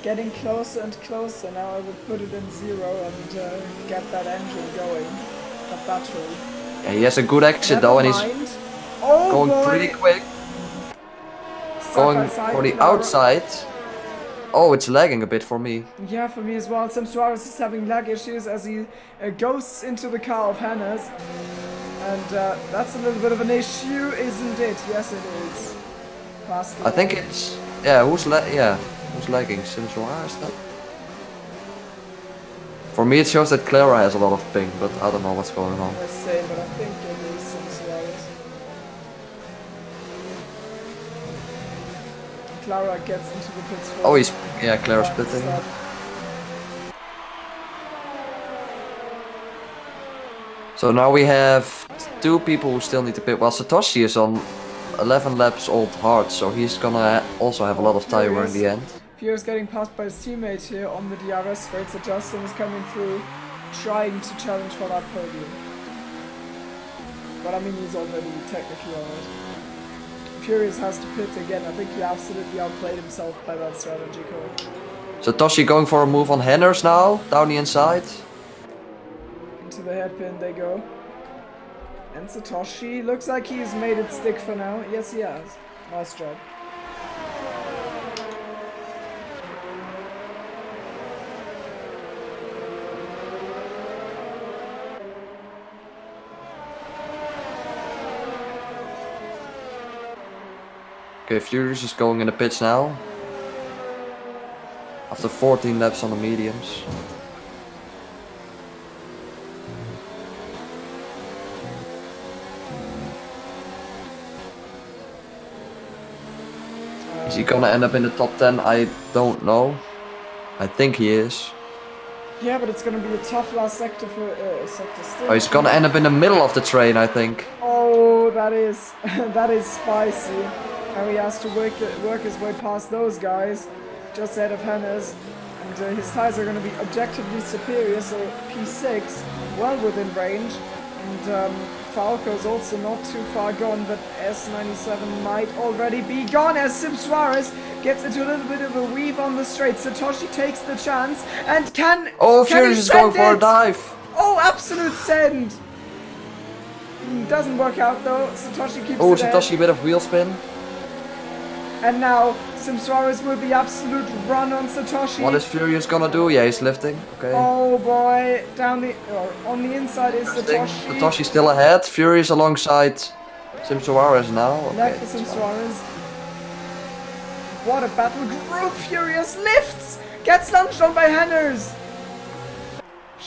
getting closer and closer. Now I would put it in 0 and get that engine going. That battery. Yeah, he has a good exit though and he's going pretty quick. Going for the outside. Oh, it's lagging a bit for me. Yeah, for me as well. Sim Suarez is having lag issues as he goes into the car of Hannah's. And that's a little bit of an issue, isn't it? Yes, it is. I think it's... Yeah, who's lagging? Sim Suarez then? For me it shows that Clara has a lot of ping, but I don't know what's going on. I say, but I think it is Sim Suarez. Clara gets into the pits first. Oh, he's... Yeah, Clara's pitting. So now we have 2 people who still need to pit. Well, Satoshi is on 11 laps old hard, so he's gonna also have a lot of tire wear in the end. Furious getting passed by his teammate here on the DRS straight, so Justin is coming through, trying to challenge for that podium. But I mean, he's already technically on it. Furious has to pit again. I think he absolutely outplayed himself by that strategy call. Satoshi going for a move on Henners now, down the inside. Into the hairpin they go. And Satoshi looks like he's made it stick for now. Yes, he has. Nice job. Okay, Furious is going in the pits now. After 14 laps on the mediums. Is he gonna end up in the top 10? I don't know. I think he is. Yeah, but it's gonna be a tough last sector for sector still. Oh, he's gonna end up in the middle of the train, I think. Oh, that is that is spicy. Now he has to work his way past those guys, just ahead of Henners. And his tires are going to be objectively superior, so P6, well within range. And Falco's also not too far gone, but S97 might already be gone as Sim Suarez gets into a little bit of a weave on the straight. Satoshi takes the chance and can... Oh, Furious is going for a dive! Oh, absolute send! Doesn't work out though, Satoshi keeps Oh, it Satoshi, a bit of wheel spin. And now, Sim Suarez will be absolute run on Satoshi. What is Furious gonna do? Yeah, he's lifting. Okay. Oh boy, on the inside is Satoshi. Satoshi still ahead. Furious alongside Sim Suarez now. Okay, left for Sim Suarez. What a battle group! Furious lifts! Gets lunched on by Henners!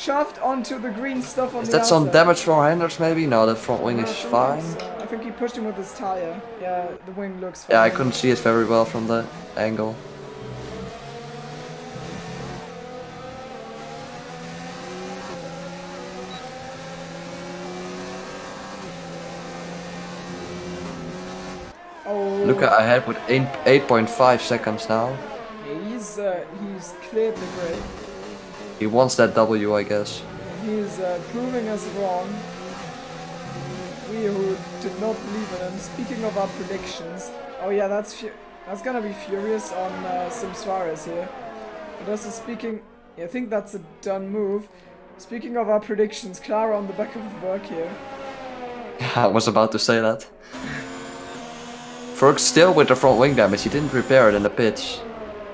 shoved onto the green stuff on Is the that some outside. damage from Henders maybe? No, the front wing No, is I don't fine. think so. I think he pushed him with his tire. Yeah, the wing looks fine. Yeah, I couldn't see it very well from the angle. Oh, Luca ahead with 8.5 seconds now. yeah, he's cleared the grid. He wants that W, I guess. He's proving us wrong. We who did not believe in him. Speaking of our predictions, oh yeah, that's gonna be furious on Sim Suarez here. But also speaking, I think that's a done move. Speaking of our predictions, Clara on the back of work here. I was about to say that. Ferg still with the front wing damage, he didn't repair it in the pitch.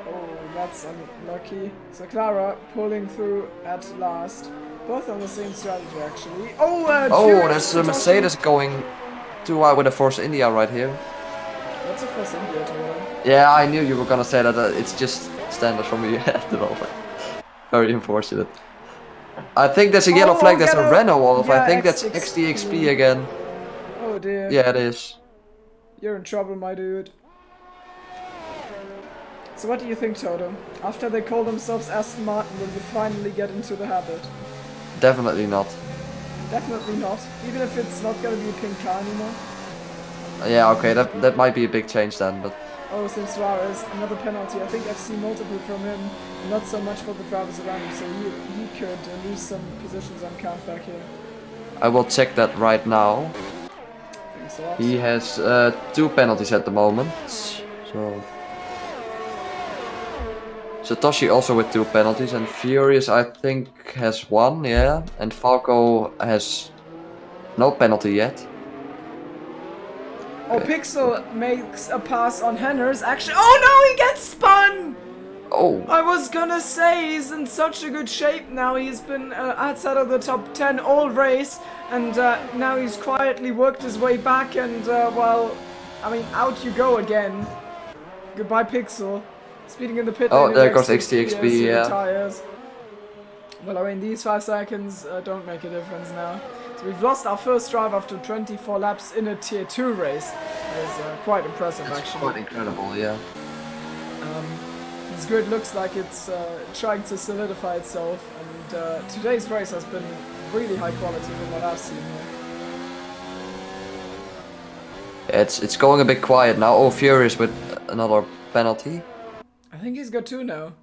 Oh, that's unlucky. So Clara pulling through at last. Both on the same strategy actually. Oh, There's a Mercedes going too wide with a Force India right here. What's a Force India to run? Yeah, I knew you were gonna say that. It's just standard for me at the moment. Very unfortunate. I think there's a yellow flag, that's a Renault off. Yeah, I think that's XXP. XDXP again. Oh dear. Yeah, it is. You're in trouble, my dude. So what do you think, Toto? After they call themselves Aston Martin, will you finally get into the habit? Definitely not. Definitely not. Even if it's not gonna be a pink car anymore. Yeah, okay, that might be a big change then, but... Oh, Sim Suarez, another penalty. I think I've seen multiple from him. Not so much for the drivers around him, so he could lose some positions on count back here. I will check that right now. Thanks a lot. He has 2 penalties at the moment, so... Satoshi also with 2 penalties, and Furious I think has 1, yeah. And Falco has no penalty yet. Oh, Pixel makes a pass on Henners. Actually, oh no, he gets spun! Oh, I was gonna say, he's in such a good shape now. He's been outside of the top 10 all race, and now he's quietly worked his way back, and well, I mean, out you go again. Goodbye, Pixel. Speeding in the pit lane. Oh, there goes XTXP, yeah. Tires. Well, I mean, these 5 seconds don't make a difference now. So we've lost our first drive after 24 laps in a Tier 2 race. That is quite impressive, actually. quite incredible, yeah. This grid looks like it's trying to solidify itself, and today's race has been really high quality from what I've seen here. It's going a bit quiet now. Oh, Furious with another penalty. I think he's got 2 now.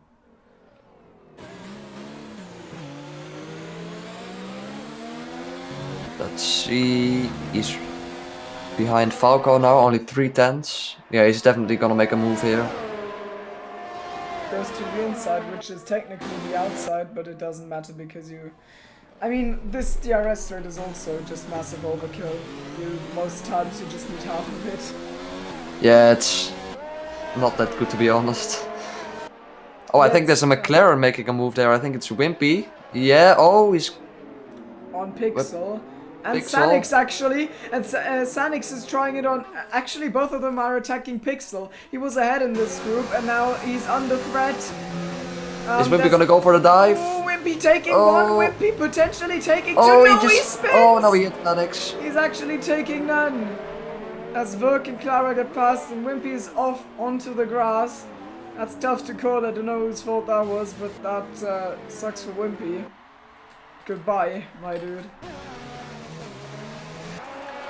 Let's see. He's behind Falco now, only 3/10. Yeah, he's definitely gonna make a move here. Goes to the inside, which is technically the outside, but it doesn't matter because you... I mean, this DRS straight is also just massive overkill. Most times you just need half of it. Yeah, it's not that good to be honest. Oh, I think there's a McLaren making a move there. I think it's Wimpy. Yeah, oh, he's... On Pixel. And Pixel. Sanix actually, and Sanix is trying it on, actually both of them are attacking Pixel. He was ahead in this group and now he's under threat. Is Wimpy gonna go for the dive? Oh, Wimpy taking Oh. one, Wimpy potentially taking two, Oh, no, he he just... spins! Oh, no, he hit Nanix. He's actually taking none. As Verk and Clara get past and Wimpy is off onto the grass. That's tough to call, I don't know whose fault that was, but that sucks for Wimpy. Goodbye, my dude.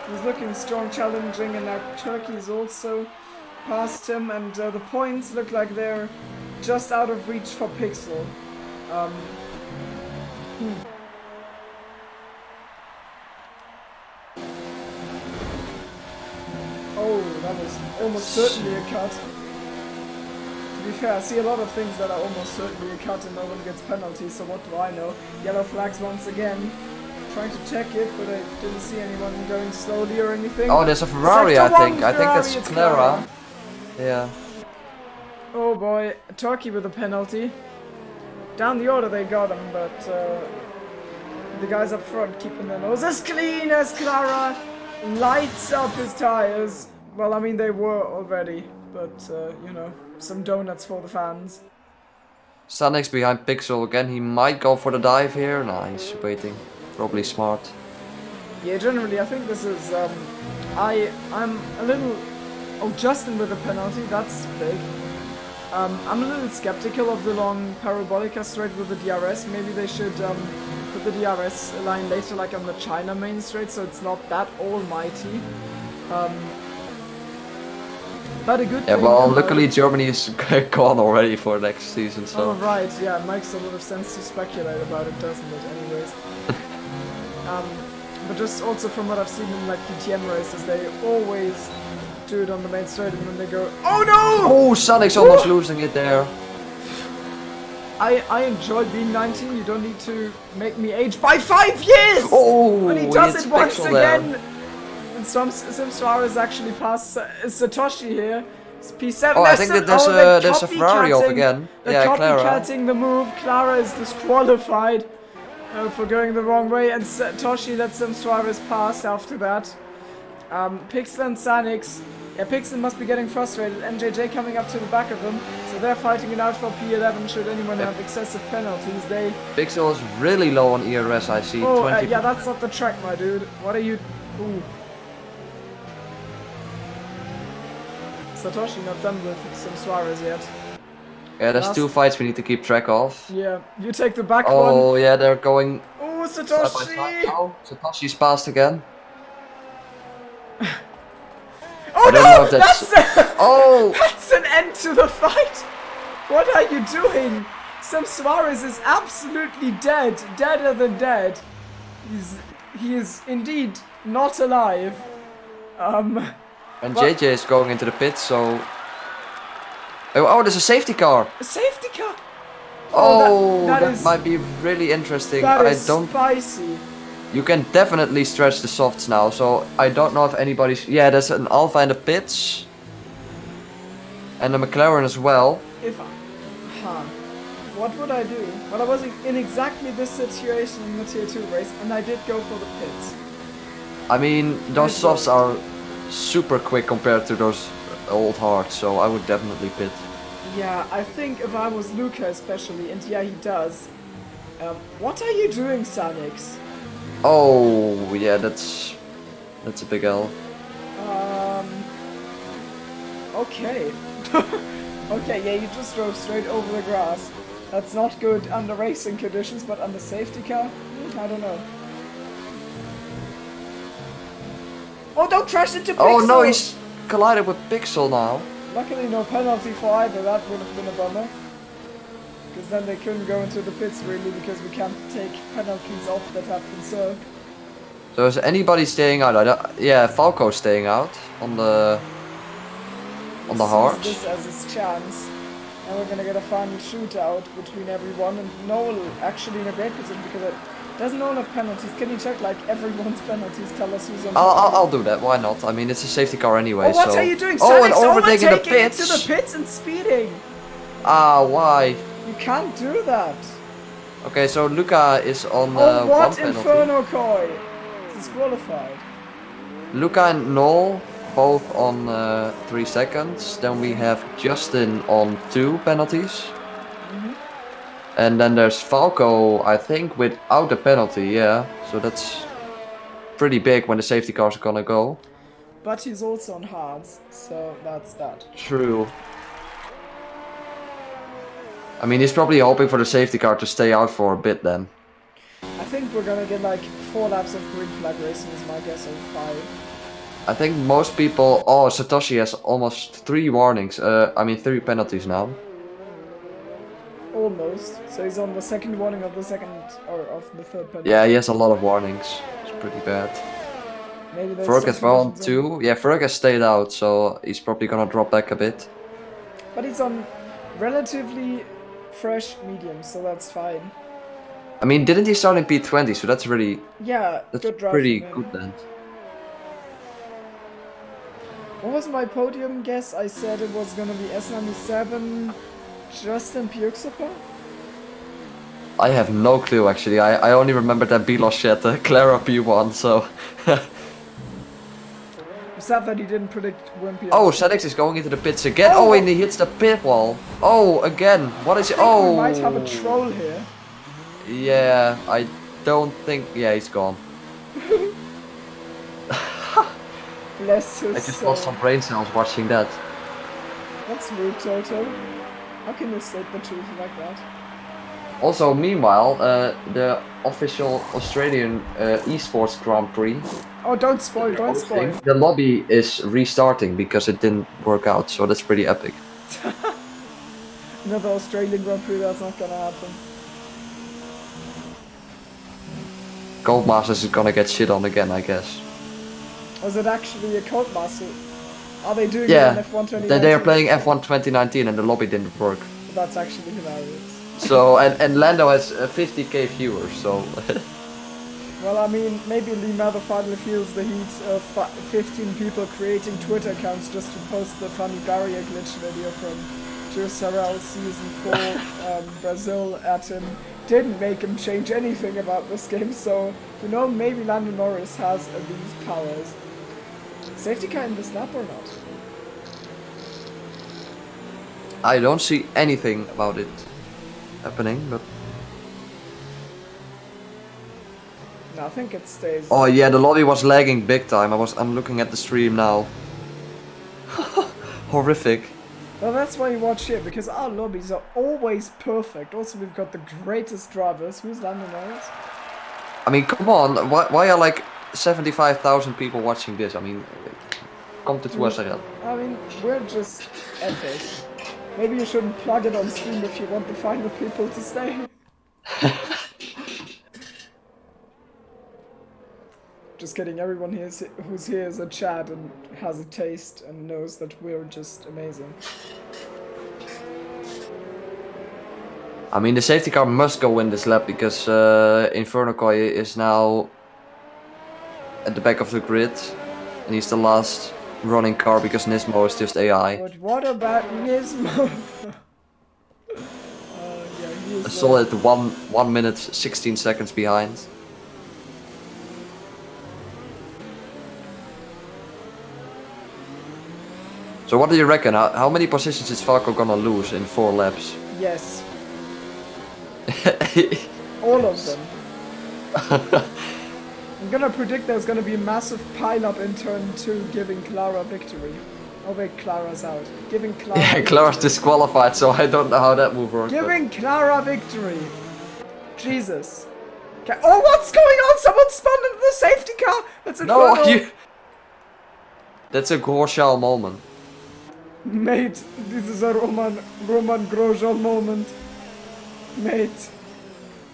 He's looking strong, challenging, and now Turkey's also past him, and the points look like they're just out of reach for Pixel. Oh, that was almost certainly a cut. To be fair, I see a lot of things that are almost certainly a cut and no one gets penalties, so what do I know? Yellow flags once again. Trying to check it, but I didn't see anyone going slowly or anything. Oh, there's a Ferrari, I think. I think that's it's Clara. Yeah. Oh boy, Turkey with a penalty. Down the order they got him, but the guys up front keeping their noses clean as Clara lights up his tires. Well, I mean, they were already, but you know, some donuts for the fans. Sanix behind Pixel again. He might go for the dive here. Nah, he's waiting. Probably smart. Yeah, generally, I think this is, I'm a little... Oh, Justin with a penalty, that's big. I'm a little skeptical of the long Parabolica straight with the DRS. Maybe they should put the DRS line later, like on the China main straight, so it's not that almighty. But a good Yeah, thing well, about luckily it- Germany is gone already for next season, so... Oh, right, yeah, it makes a lot of sense to speculate about it, doesn't it, anyways? But just also from what I've seen in, like, DTM races, they always do it on the main straight and then they go, oh no! Oh, Sanix almost losing it there. I enjoy being 19, you don't need to make me age by 5 years! Oh, And he does hits it once Pixel there. again! And Sim Suarez actually passed Satoshi here. It's P7. Oh, I think that there's a Ferrari off again. They're Yeah, Clara. copycatting the move. Clara is disqualified for going the wrong way, and Satoshi lets Sim Suarez pass after that. Pixel and Sanix. Yeah, Pixel must be getting frustrated. MJJ coming up to the back of them, so they're fighting it out for P11 should anyone have excessive penalties. They... Pixel is really low on ERS, I see. Oh, 20. yeah, that's not the track, my dude. What are you... Ooh. Satoshi not done with Sim Suarez yet. Yeah, there's Last- 2 fights we need to keep track of. Yeah, you take the back one. Oh, yeah, they're going Oh, side by side Satoshi! now. Satoshi's passed again. Oh I don't know no! if that's... Oh! That's an end to the fight! What are you doing? Sim Suarez is absolutely dead. Deader than dead. He is indeed not alive. And But- JJ is going into the pits, so... Oh, there's a safety car! A safety car! Oh, that is- might be really interesting. That I is don't... spicy. You can definitely stretch the softs now, so I don't know if anybody's... Yeah, there's an Alpha in the pits. And a McLaren as well. If what would I do? Well, I was in exactly this situation in the Tier 2 race, and I did go for the pits. I mean, those I'd softs go. are super quick compared to those old hards, so I would definitely pit. Yeah, I think if I was Luca especially, and yeah, he does. What are you doing, Sanix? Oh, yeah, that's a big L. Okay. Okay, yeah, you just drove straight over the grass. That's not good under racing conditions, but under safety car? I don't know. Oh, don't crash into Pixel! Oh no, he's collided with Pixel now. Luckily no penalty for either, that would have been a bummer. Because then they couldn't go into the pits really, because we can't take penalties off that have been served. So is anybody staying out? Yeah, Falco's staying out on the Sees hards. this as his chance. And we're gonna get a final shootout between everyone, and Noel actually in a great position because doesn't Noel have penalties? Can you check like everyone's penalties? Tell us who's on the I'll do that. Why not? I mean, it's a safety car anyway. Oh, what so... are you doing? Oh, and Sanix overtaking the overtaking pits. into the pits and speeding. Ah, why? You can't do that. Okay, so Luca is on Oh, one what penalty. Inferno Koi? Disqualified. Luca and Noel both on 3 seconds. Then we have Justin on 2 penalties. And then there's Falco, I think, without a penalty, yeah. So that's pretty big when the safety cars are gonna go. But he's also on hards, so that's that. True. I mean, he's probably hoping for the safety car to stay out for a bit then. I think we're gonna get like 4 laps of green flag racing is my guess, or 5. I think most people... Oh, Satoshi has almost 3 warnings. 3 penalties now. Almost. So he's on the second warning of the third penalty. Yeah, he has a lot of warnings. It's pretty bad. Maybe there's Ferg some as well on conditions 2. Yeah, Ferg has stayed out, so he's probably gonna drop back a bit. But he's on relatively fresh medium, so that's fine. I mean, didn't he start in P20? So that's really... Yeah, That's good drive pretty from him. good then. What was my podium guess? I said it was gonna be S97, Justin Piuxapa? I have no clue actually. I only remember that Bilos had Clara P1, so... I'm upset that he didn't predict Wimpy. Oh, Sedix is going into the pits again. Oh, and he hits the pit wall. Oh, again. What is it? I think Oh. we might have a troll here. Yeah, I don't think. Yeah, he's gone. Bless his I just soul. lost some brain cells watching that. That's rude, Toto. How can you state the truth like that? Also, meanwhile, the official Australian esports Grand Prix. Oh, don't spoil, don't spoil. The lobby is restarting because it didn't work out, so that's pretty epic. Another Australian Grand Prix, that's not gonna happen. Codemasters is gonna get shit on again, I guess. Was it actually a Codemaster? Are they doing Yeah, it on F1 2019? they are playing F1 2019 and the lobby didn't work. That's actually hilarious. So, and Lando has 50k viewers, so... Well, I mean, maybe Lee Mather finally feels the heat of 15 people creating Twitter accounts just to post the funny barrier glitch video from Sarel season 4 Brazil at him. Didn't make him change anything about this game, so, you know, maybe Lando Norris has these powers. Safety car in this lap or not? I don't see anything about it happening, but... No, I think it stays. Oh yeah, the lobby was lagging big time. I'm looking at the stream now. Horrific. Well, that's why you watch here, because our lobbies are always perfect. Also, we've got the greatest drivers. Who's Lando Norris? I mean, come on. Why are like 75,000 people watching this? I mean, come to SLR. I mean, we're just epic. Maybe you shouldn't plug it on stream if you want the final people to stay. Just kidding, everyone here who's here is a Chad and has a taste and knows that we're just amazing. I mean, the safety car must go in this lap because Inferno Koi is now at the back of the grid. And he's the last running car because Nismo is just AI. But what about Nismo? Yeah, he is A solid 1 minute 16 seconds behind. So what do you reckon? How many positions is Falco gonna lose in 4 laps? Yes. All of them. I'm gonna predict there's gonna be a massive pile-up in turn 2 giving Clara victory. Oh wait, Clara's out. Giving Clara Yeah, Clara's disqualified, so I don't know how that move works. Giving Clara victory. Jesus. Oh, what's going on? Someone spun into the safety car! That's No, incredible! That's a Grosjean moment. Mate, this is a Roman Grosjean moment. Mate.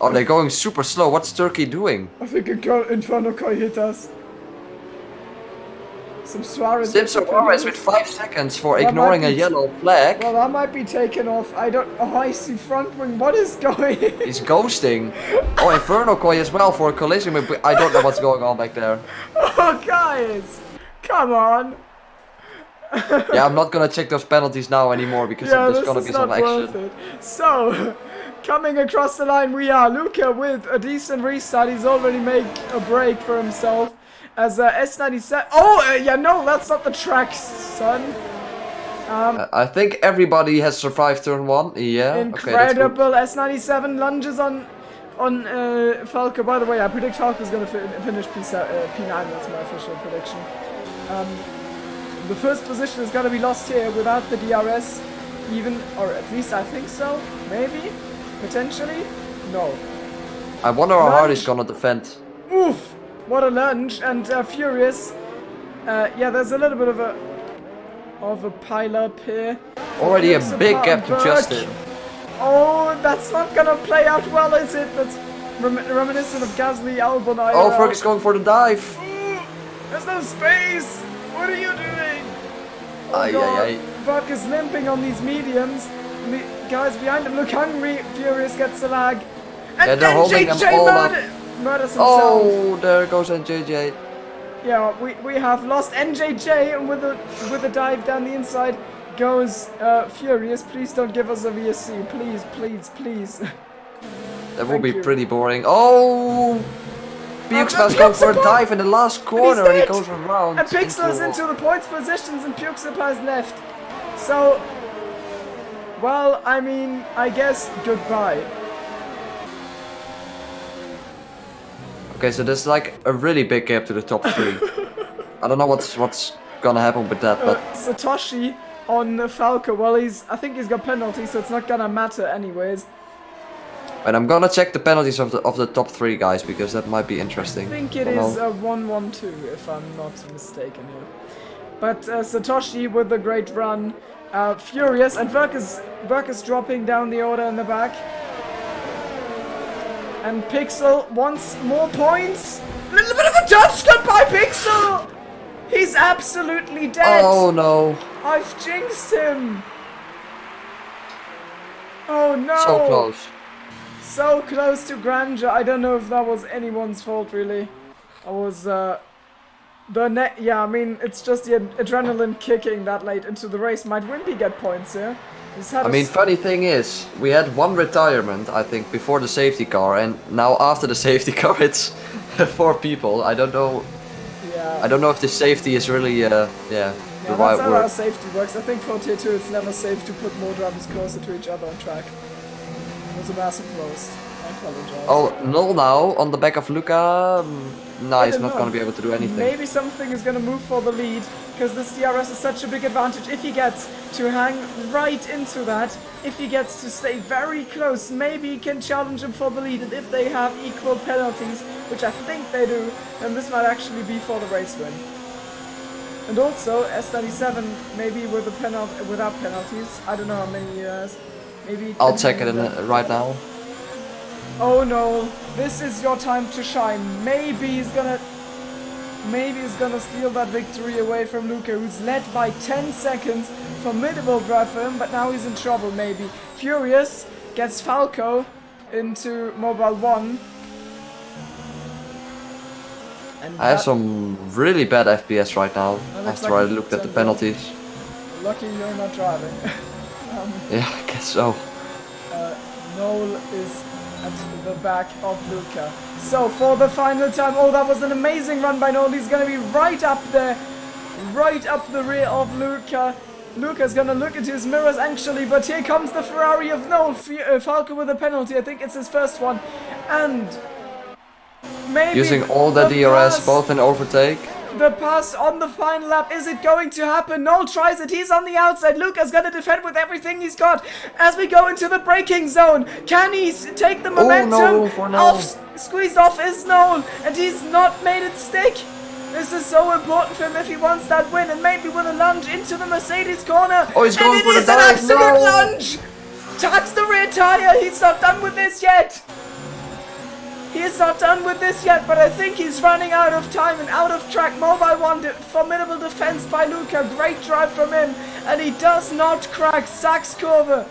Oh, they're going super slow. What's Turkey doing? I think Inferno Koi hit us. Some Suarez. Suarez with 5 seconds for ignoring a yellow flag. Well, that might be taken off. I don't. Oh, I see front wing. What is going? He's ghosting. Oh, Inferno Koi as well for a collision. I don't know what's going on back there. Oh, guys, come on. Yeah, I'm not gonna check those penalties now anymore because there's gonna be some action. So, coming across the line, we are Luca with a decent restart. He's already made a break for himself. As S97. Oh, yeah, no, that's not the track, son. I think everybody has survived turn 1. Yeah. Incredible. Okay, S97 lunges on Falco. By the way, I predict Falco's gonna finish P9. That's my official prediction. The first position is gonna be lost here without the DRS, even, or at least I think so. Maybe, potentially, no. I wonder how hard he's gonna defend. Oof. What a lunge, and Furious. Yeah, there's a little bit of a pile up here. Already a big gap to Justin. Oh, that's not gonna play out well, is it? That's reminiscent of Gasly Albon. Oh, Ferg is going for the dive. There's no space. What are you doing? Oh, Buck is limping on these mediums. Guys behind him look hungry. Furious gets the lag. And yeah, they're holding them all up. Murders himself. Oh, there goes NJJ. Yeah, we have lost NJJ, and with a dive down the inside goes Furious. Please don't give us a VSC, please, please, please. That would be pretty boring. Oh, Pukesman's going for a dive in the last corner and he goes around. And Pixel is into the points positions and Pukesman is left. So, well, I mean, I guess goodbye. Okay, so there's like a really big gap to the top 3. I don't know what's gonna happen with that, but Satoshi on Falco, well, I think he's got penalties, so it's not gonna matter anyways. and I'm gonna check the penalties of the top 3 guys because that might be interesting. I think it is a 1-1-2 if I'm not mistaken here. But Satoshi with a great run, furious, and Verk is dropping down the order in the back. And Pixel wants more points. A little bit of a touch cut by Pixel. He's absolutely dead. Oh no! I've jinxed him. Oh no! So close. So close to grandeur. I don't know if that was anyone's fault really. I was yeah, I mean it's just the adrenaline kicking that late into the race. Might Wimpy get points here? I mean, funny thing is, we had 1 retirement, I think, before the safety car, and now after the safety car, it's 4 people. I don't know. Yeah. I don't know if the safety is really, the That's right not word. how safety works. I think for Tier 2 it's never safe to put more drivers closer to each other on track. It was a massive roast. I apologize. Oh, null now on the back of Luca. No, he's don't not know. going to be able to do anything. Maybe something is going to move for the lead, because this DRS is such a big advantage. If he gets to hang right into that, if he gets to stay very close, maybe he can challenge him for the lead. And if they have equal penalties, which I think they do, then this might actually be for the race win. And also, S97, maybe with without penalties. I don't know how many years. Maybe. I'll check it right now. Oh no, this is your time to shine. Maybe he's gonna steal that victory away from Luca, who's led by 10 seconds. Formidable drive for him, but now he's in trouble maybe. Furious gets Falco into Mobile 1. And I have some really bad FPS right now looks after like I looked at the it's penalties. Lucky you're not driving. Yeah, I guess so. Noel is at the back of Luca. So for the final time, oh, that was an amazing run by Noel. He's going to be right up there, right up the rear of Luca. Luca's going to look at his mirrors anxiously, but here comes the Ferrari of Noel. Falco with a penalty. I think it's his first one. And maybe using all the DRS, both in overtake. The pass on the final lap, is it going to happen? Noel tries it, he's on the outside. Luca's going to defend with everything he's got as we go into the braking zone. Can he take the momentum? Oh, no, for Noel. Squeezed off is Noel, and he's not made it stick. This is so important for him if he wants that win, and maybe with a lunge into the Mercedes corner. Oh, he's going for the dive. And it is an absolute lunge! Tags the rear tire, he's not done with this yet. He is not done with this yet, but I think he's running out of time and out of track. Mobile 1, formidable defense by Luca. Great drive from him, and he does not crack. Sachs Kurve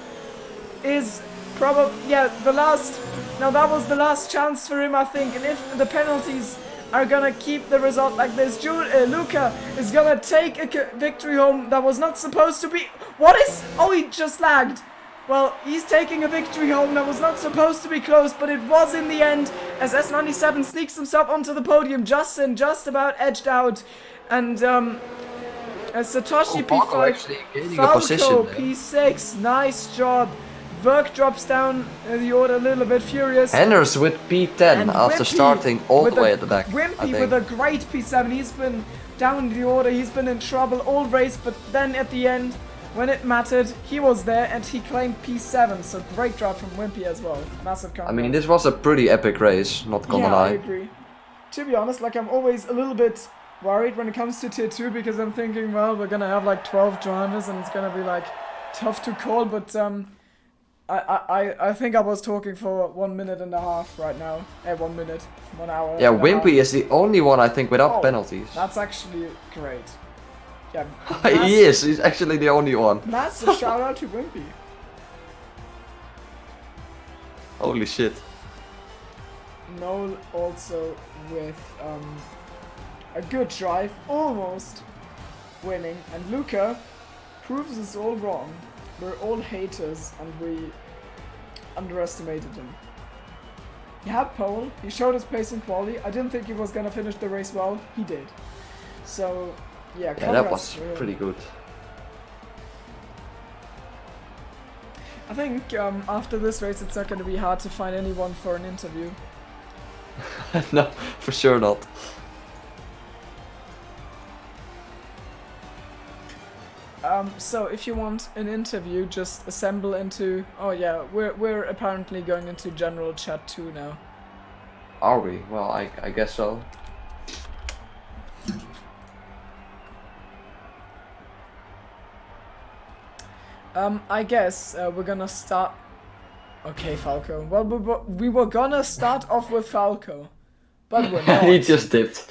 is probably, the last. Now that was the last chance for him, I think. And if the penalties are gonna keep the result like this, Luca is gonna take a victory home that was not supposed to be. What is? Oh, he just lagged. Well, he's taking a victory home that was not supposed to be close, but it was in the end, as S97 sneaks himself onto the podium. Justin just about edged out, and as Satoshi P5, Falco P6, nice job. Verk drops down the order a little bit, Furious. Henners with P10 after starting all the way at the back. Wimpy with a great P7, he's been down the order, he's been in trouble all race, but then at the end, when it mattered, he was there and he claimed P7, so great drive from Wimpy as well. Massive comeback. I mean, this was a pretty epic race, not gonna lie. I agree. To be honest, like I'm always a little bit worried when it comes to Tier 2 because I'm thinking, well, we're gonna have like 12 drivers and it's gonna be like tough to call, but I think I was talking for 1 minute and a half right now. 1 minute, 1 hour. Yeah, Wimpy is the only one I think without penalties. That's actually great. Yeah, he is. He's actually the only one. Massive shout out to Wimpy. Holy shit. Noel also with a good drive, almost winning, and Luca proves us all wrong. We're all haters and we underestimated him. He had pole. He showed his pace in quali. I didn't think he was gonna finish the race well. He did. So, yeah, Yeah, that was pretty good. I think after this race, it's not gonna be hard to find anyone for an interview. No, for sure not. So if you want an interview, just assemble into. Oh yeah, we're apparently going into general chat too now. Are we? Well, I guess so. I guess we're gonna start. Okay, Falco. Well, we were gonna start off with Falco, but we're not. He just dipped.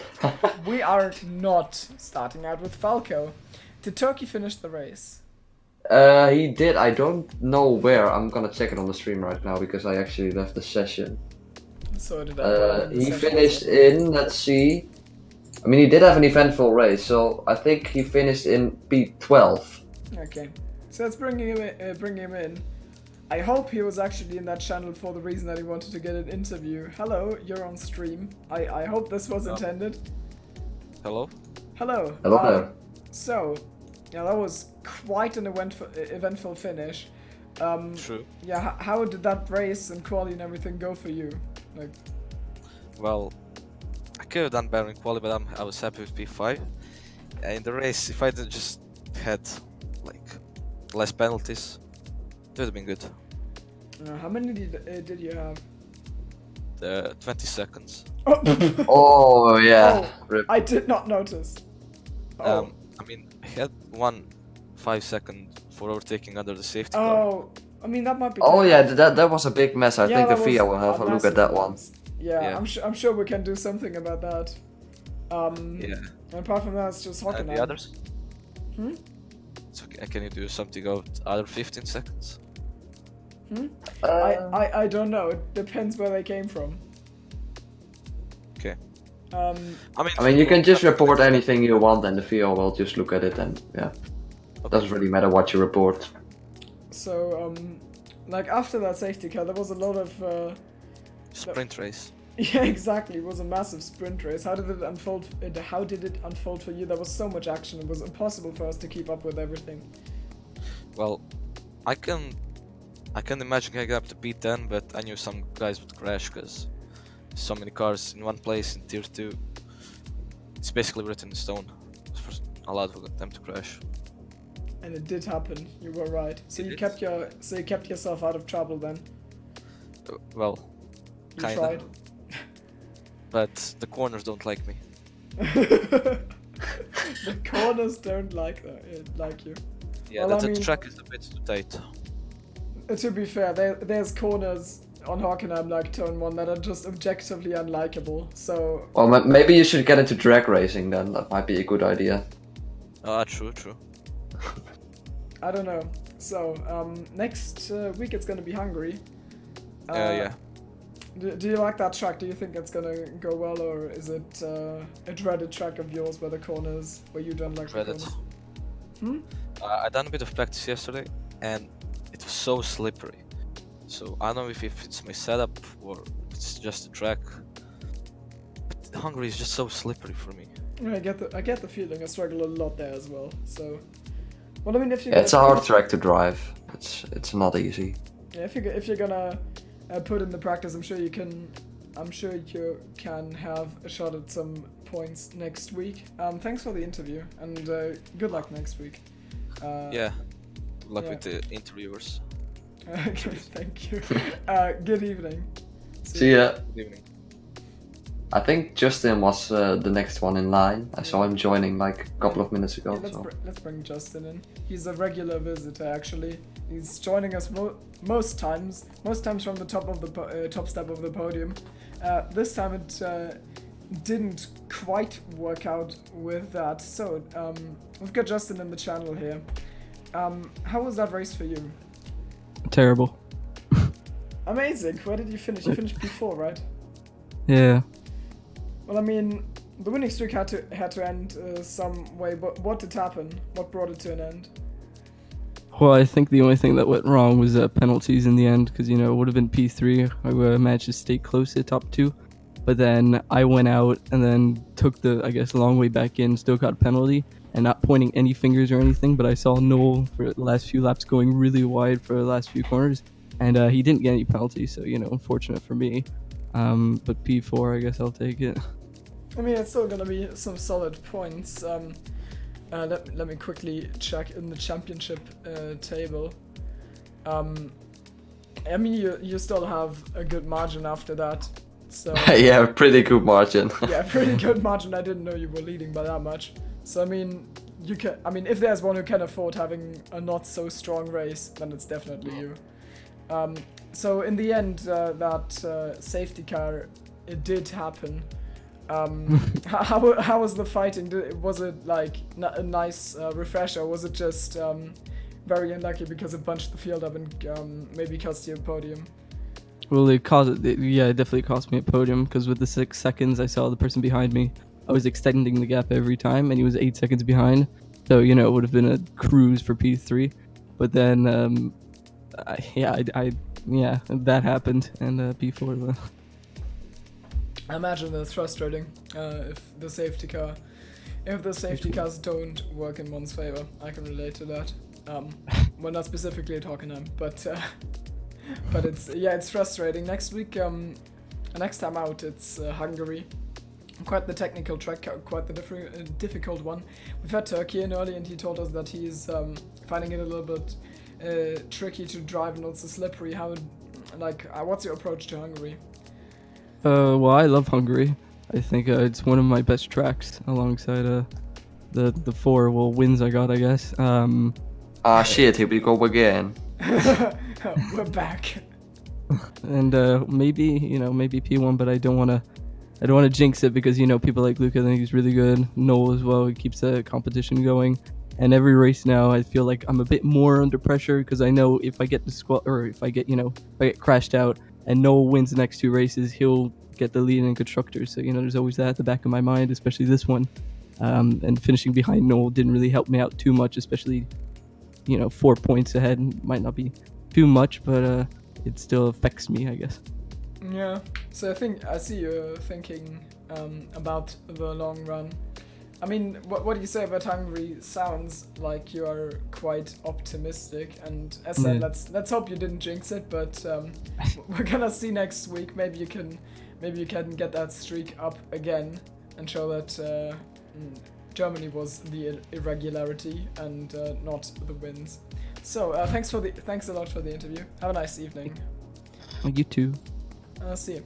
We are not starting out with Falco. Did Turkey finish the race? He did. I don't know where. I'm gonna check it on the stream right now because I actually left the session. So did I. He finished in, let's see. I mean, he did have an eventful race, so I think he finished in P12. Okay, so let's bring him in. I hope he was actually in that channel for the reason that he wanted to get an interview. Hello, you're on stream. I hope this was intended. Hello? Hello. Hello there. So, yeah, that was quite an eventful finish. True. Yeah, how did that race and quali and everything go for you? Like, Well, I could have done better in quali, but I was happy with P5. In the race, if I just had like less penalties, it would have been good. how many did you have? 20 seconds. Oh yeah. Oh, Rip. I did not notice. Oh. I mean, I had 5 second for overtaking under the safety car. Oh, I mean that might be. Oh yeah, different. that was a big mess. I think the that FIA was will have a look massive at that one. mess. Yeah, Yeah. I'm sure we can do something about that. Yeah. Apart from that, it's just Hockenheim. And the others? Hmm? So can you do something about other 15 seconds? I don't know. It depends where they came from. Okay. Um, I mean, you can just report anything you want, and the FIA will just look at it, and yeah, it doesn't really matter what you report. So, like after that safety car, there was a lot of. Sprint race. Yeah, exactly. It was a massive sprint race. How did it unfold? How did it unfold for you? There was so much action. It was impossible for us to keep up with everything. Well, I can imagine getting up to P10, but I knew some guys would crash because so many cars in one place in tier 2. It's basically written in stone. It's allowed for them to crash. And it did happen. You were right. So It you did. kept yourself out of trouble then. Well, You kinda. tried. But the corners don't like me. The corners don't like you. Yeah, Well, I the mean- track is a bit too tight. To be fair, there's corners on Hockenheim like Turn 1 that are just objectively unlikable. So Well, maybe you should get into drag racing then. That might be a good idea. Ah, true. I don't know. So next week it's gonna be Hungary. Yeah. Do you like that track? Do you think it's gonna go well, or is it a dreaded track of yours where the corners, where you don't like Dreaded. the corners? I done a bit of practice yesterday, and it was so slippery. So I don't know if it's my setup or it's just the track. But Hungary is just so slippery for me. I get the feeling. I struggle a lot there as well. So, well, I mean, if you Yeah, it's a hard track to drive. It's not easy. Yeah, if you're gonna put in the practice, I'm sure you can have a shot at some points next week. Thanks for the interview, and good luck next week. Yeah. Good luck yeah. with the interviewers. Okay, thank you. Good evening. See ya. Good evening. I think Justin was the next one in line. I saw him joining like a couple of minutes ago. Yeah, So. let's bring Justin in. He's a regular visitor, actually. He's joining us most times from the top of the top step of the podium. This time it didn't quite work out with that. So we've got Justin in the channel here. How was that race for you? Terrible. Amazing. Where did you finish? You finished P4, right? Yeah. Well, I mean, the winning streak had to end some way, but what did happen? What brought it to an end? Well, I think the only thing that went wrong was penalties in the end, because you know it would have been P3. I managed to stay close to top 2, but then I went out and then took the, I guess, long way back in. Still got a penalty, and not pointing any fingers or anything. But I saw Noel for the last few laps going really wide for the last few corners, and he didn't get any penalties. So you know, unfortunate for me. But P4, I guess I'll take it. I mean, it's still gonna be some solid points. Let me quickly check in the championship table. I mean, you still have a good margin after that. So Yeah, pretty good margin. yeah, pretty good margin. I didn't know you were leading by that much. So I mean, you can. I mean, if there's one who can afford having a not so strong race, then it's definitely you. So in the end, that safety car, it did happen. How was the fighting? Was it like a nice refresher? Was it just very unlucky because it bunched the field up and maybe cost you a podium? Well, it definitely cost me a podium, because with the 6 seconds I saw the person behind me, I was extending the gap every time, and he was 8 seconds behind. So you know, it would have been a cruise for P3. But then, that happened, and P4 then. I imagine that's frustrating if the safety cars don't work in one's favor. I can relate to that. Well, not specifically at Hockenheim, but it's frustrating. Next week, next time out, it's Hungary. Quite the technical track, quite the difficult one. We've had Turkey in early, and he told us that he's finding it a little bit tricky to drive and also slippery. What's your approach to Hungary? Well, I love Hungary. I think it's one of my best tracks, alongside the 4 wins I got, I guess. Shit, here we go again. We're back. And maybe P1, but I don't want to jinx it, because you know, people like Luca think he's really good. Noel as well, he keeps the competition going. And every race now, I feel like I'm a bit more under pressure, because I know if I get if I get crashed out and Noel wins the next 2 races, he'll get the lead in constructors. So you know, there's always that at the back of my mind, especially this one. And finishing behind Noel didn't really help me out too much, especially, you know, 4 points ahead might not be too much, but it still affects me, I guess. Yeah, so I see you thinking about the long run. I mean, what do you say about Hungary? Sounds like you are quite optimistic, and as said, let's hope you didn't jinx it. But we're gonna see next week. Maybe you can get that streak up again and show that Germany was the irregularity and not the wins. So thanks a lot for the interview. Have a nice evening. You too. See you.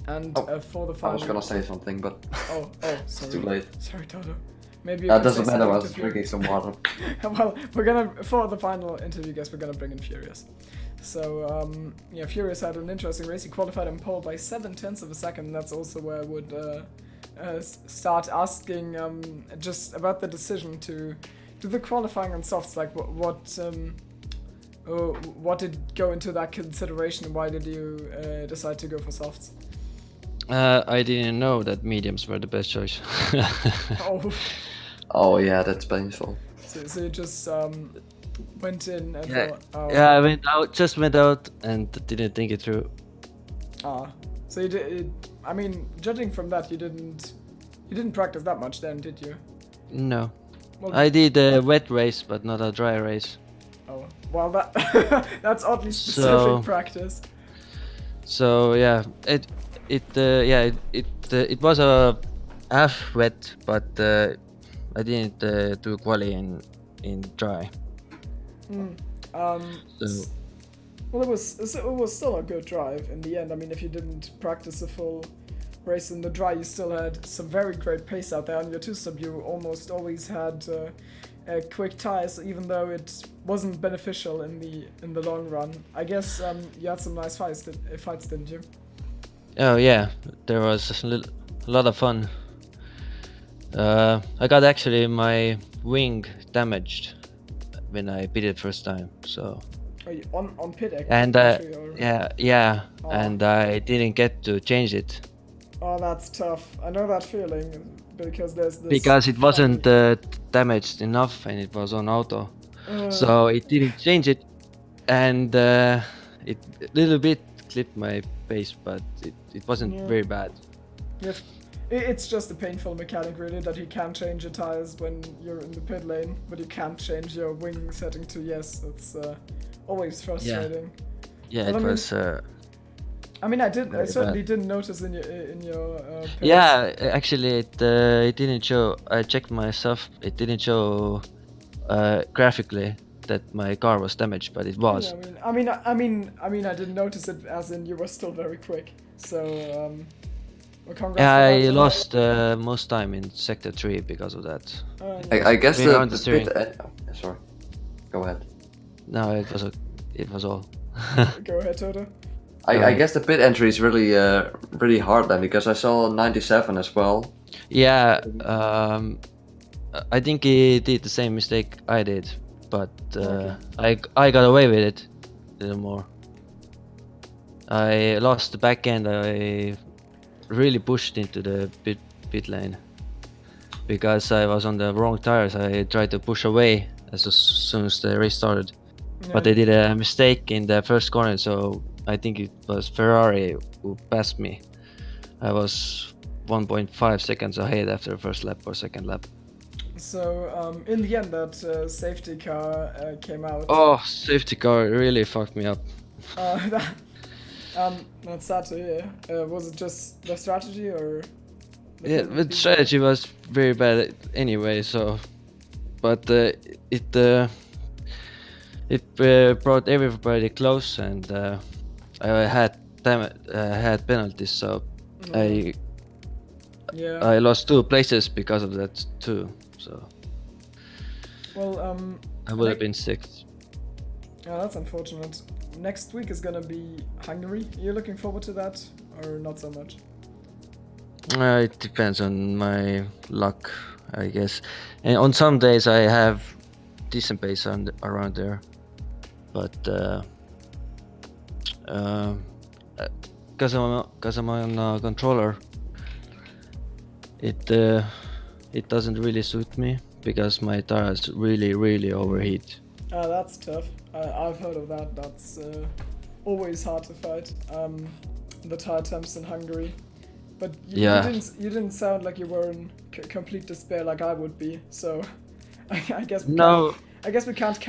And for the I final... was gonna say something, but sorry. it's too late. Sorry, Toto. Maybe That doesn't matter, I was drinking some water. Well, for the final interview, guys, we're gonna bring in Furious. So, Furious had an interesting race. He qualified in pole by 0.7 of a second. That's also where I would start asking just about the decision to do the qualifying on softs. Like, what did go into that consideration? Why did you decide to go for softs? I didn't know that mediums were the best choice. Oh. Oh yeah, that's painful. So you just went in and thought, Yeah, I went out and didn't think it through. So you did. I mean, judging from that, you didn't practice that much then, did you? No. Well, I did a wet race, but not a dry race. Oh, well, that's oddly specific practice. So yeah, it was a half wet, but I didn't do quali in dry. Well, it was still a good drive in the end. I mean, if you didn't practice a full race in the dry, you still had some very great pace out there. On your 2-sub, you almost always had quick tires, even though it wasn't beneficial in the long run. I guess you had some nice fights, didn't you? Oh yeah, there was a lot of fun. I got actually my wing damaged when I pitted first time, so. Are you on pit? And Oh. And I didn't get to change it. Oh, that's tough. I know that feeling because there's this. Because it wasn't damaged enough, and it was on auto. so it didn't change it, and it a little bit clipped my pace, but it wasn't Yeah. very bad. Yes. It's just a painful mechanic, really, that you can't change your tires when you're in the pit lane, but you can't change your wing setting to yes. It's always frustrating. Yeah, But it I mean- was. I mean, I Very certainly bad. didn't notice in your pits. Yeah, actually, it didn't show. I checked myself. It didn't show graphically that my car was damaged, but it was. Yeah, I didn't notice it, as in you were still very quick. So, well, congrats. I for that. lost most time in sector 3 because of that. I guess We're on the the steering. pit. Sorry. Go ahead. No, it was all. Go ahead, Toto. I guess the pit entry is really really hard then, because I saw 97 as well. Yeah, I think he did the same mistake I did, but I got away with it a little more. I lost the back end. I really pushed into the pit lane because I was on the wrong tires. I tried to push away as soon as the race started, but they did a mistake in the first corner, so I think it was Ferrari who passed me. I was 1.5 seconds ahead after the first lap or second lap. So, in the end, that safety car came out. Oh, safety car really fucked me up. That's sad to hear. Was it just the strategy, or? Yeah, the strategy was very bad anyway. So, but it brought everybody close, and I had penalties, so Yeah. I lost 2 places because of that too. So Well, I would have been 6th. yeah, that's unfortunate. Next week is gonna be Hungary. Are you looking forward to that, or not so much? It depends on my luck, I guess. And on some days I have decent pace around there, but because I'm on a controller, it doesn't really suit me because my tires really overheat. That's tough. I've heard of that. That's always hard to fight. The tire temps in Hungary. But you didn't sound like you were in complete despair like I would be. So I guess we can't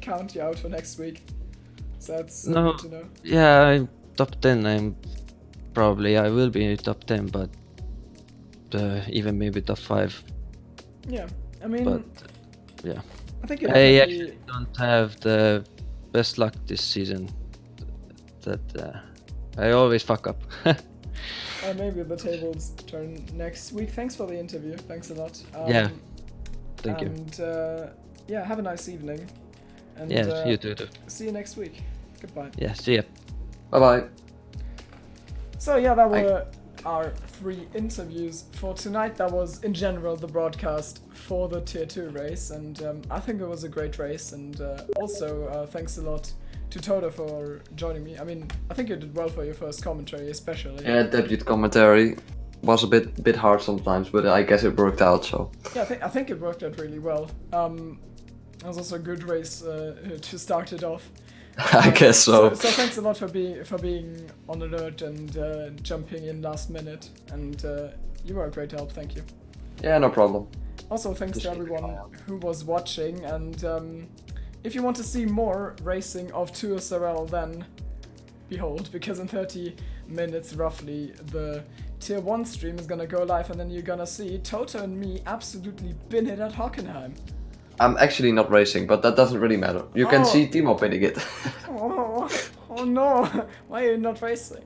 count you out for next week. So that's good to know. Yeah, I'm top 10. I will be top 10, but even maybe top 5. Yeah, I mean, But yeah, I think I actually don't have the best luck this season. That I always fuck up. maybe the tables turn next week. Thanks for the interview. Thanks a lot. Yeah, thank you. And yeah, have a nice evening. And Yeah, you too. see you next week. Goodbye. Yeah, see ya. Bye bye. So yeah, that were our 3 interviews for tonight. That was in general the broadcast for the Tier 2 race, and I think it was a great race. And also thanks a lot to Toto for joining me. I mean, I think you did well for your first commentary, especially. Yeah, debut commentary was a bit hard sometimes, but I guess it worked out. So Yeah, I think it worked out really well. It was also a good race to start it off. I guess so. So thanks a lot for being on alert and jumping in last minute. And you were a great help. Thank you. Yeah, no problem. Also, thanks to everyone who was watching. And if you want to see more racing of Tour Sorel, then behold, because in 30 minutes roughly, the Tier 1 stream is gonna go live, and then you're gonna see Toto and me absolutely bin it at Hockenheim. I'm actually not racing, but that doesn't really matter. You can see Timo winning it. Oh no! Why are you not racing?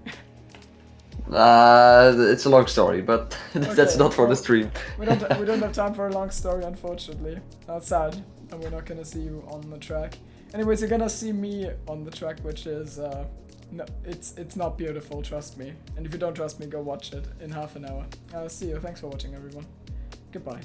It's a long story, but that's Okay, not for well, the stream. We don't have time for a long story, unfortunately. That's sad, and we're not gonna see you on the track. Anyways, you're gonna see me on the track, which is no, it's not beautiful, trust me. And if you don't trust me, go watch it in half an hour. See you. Thanks for watching, everyone. Goodbye.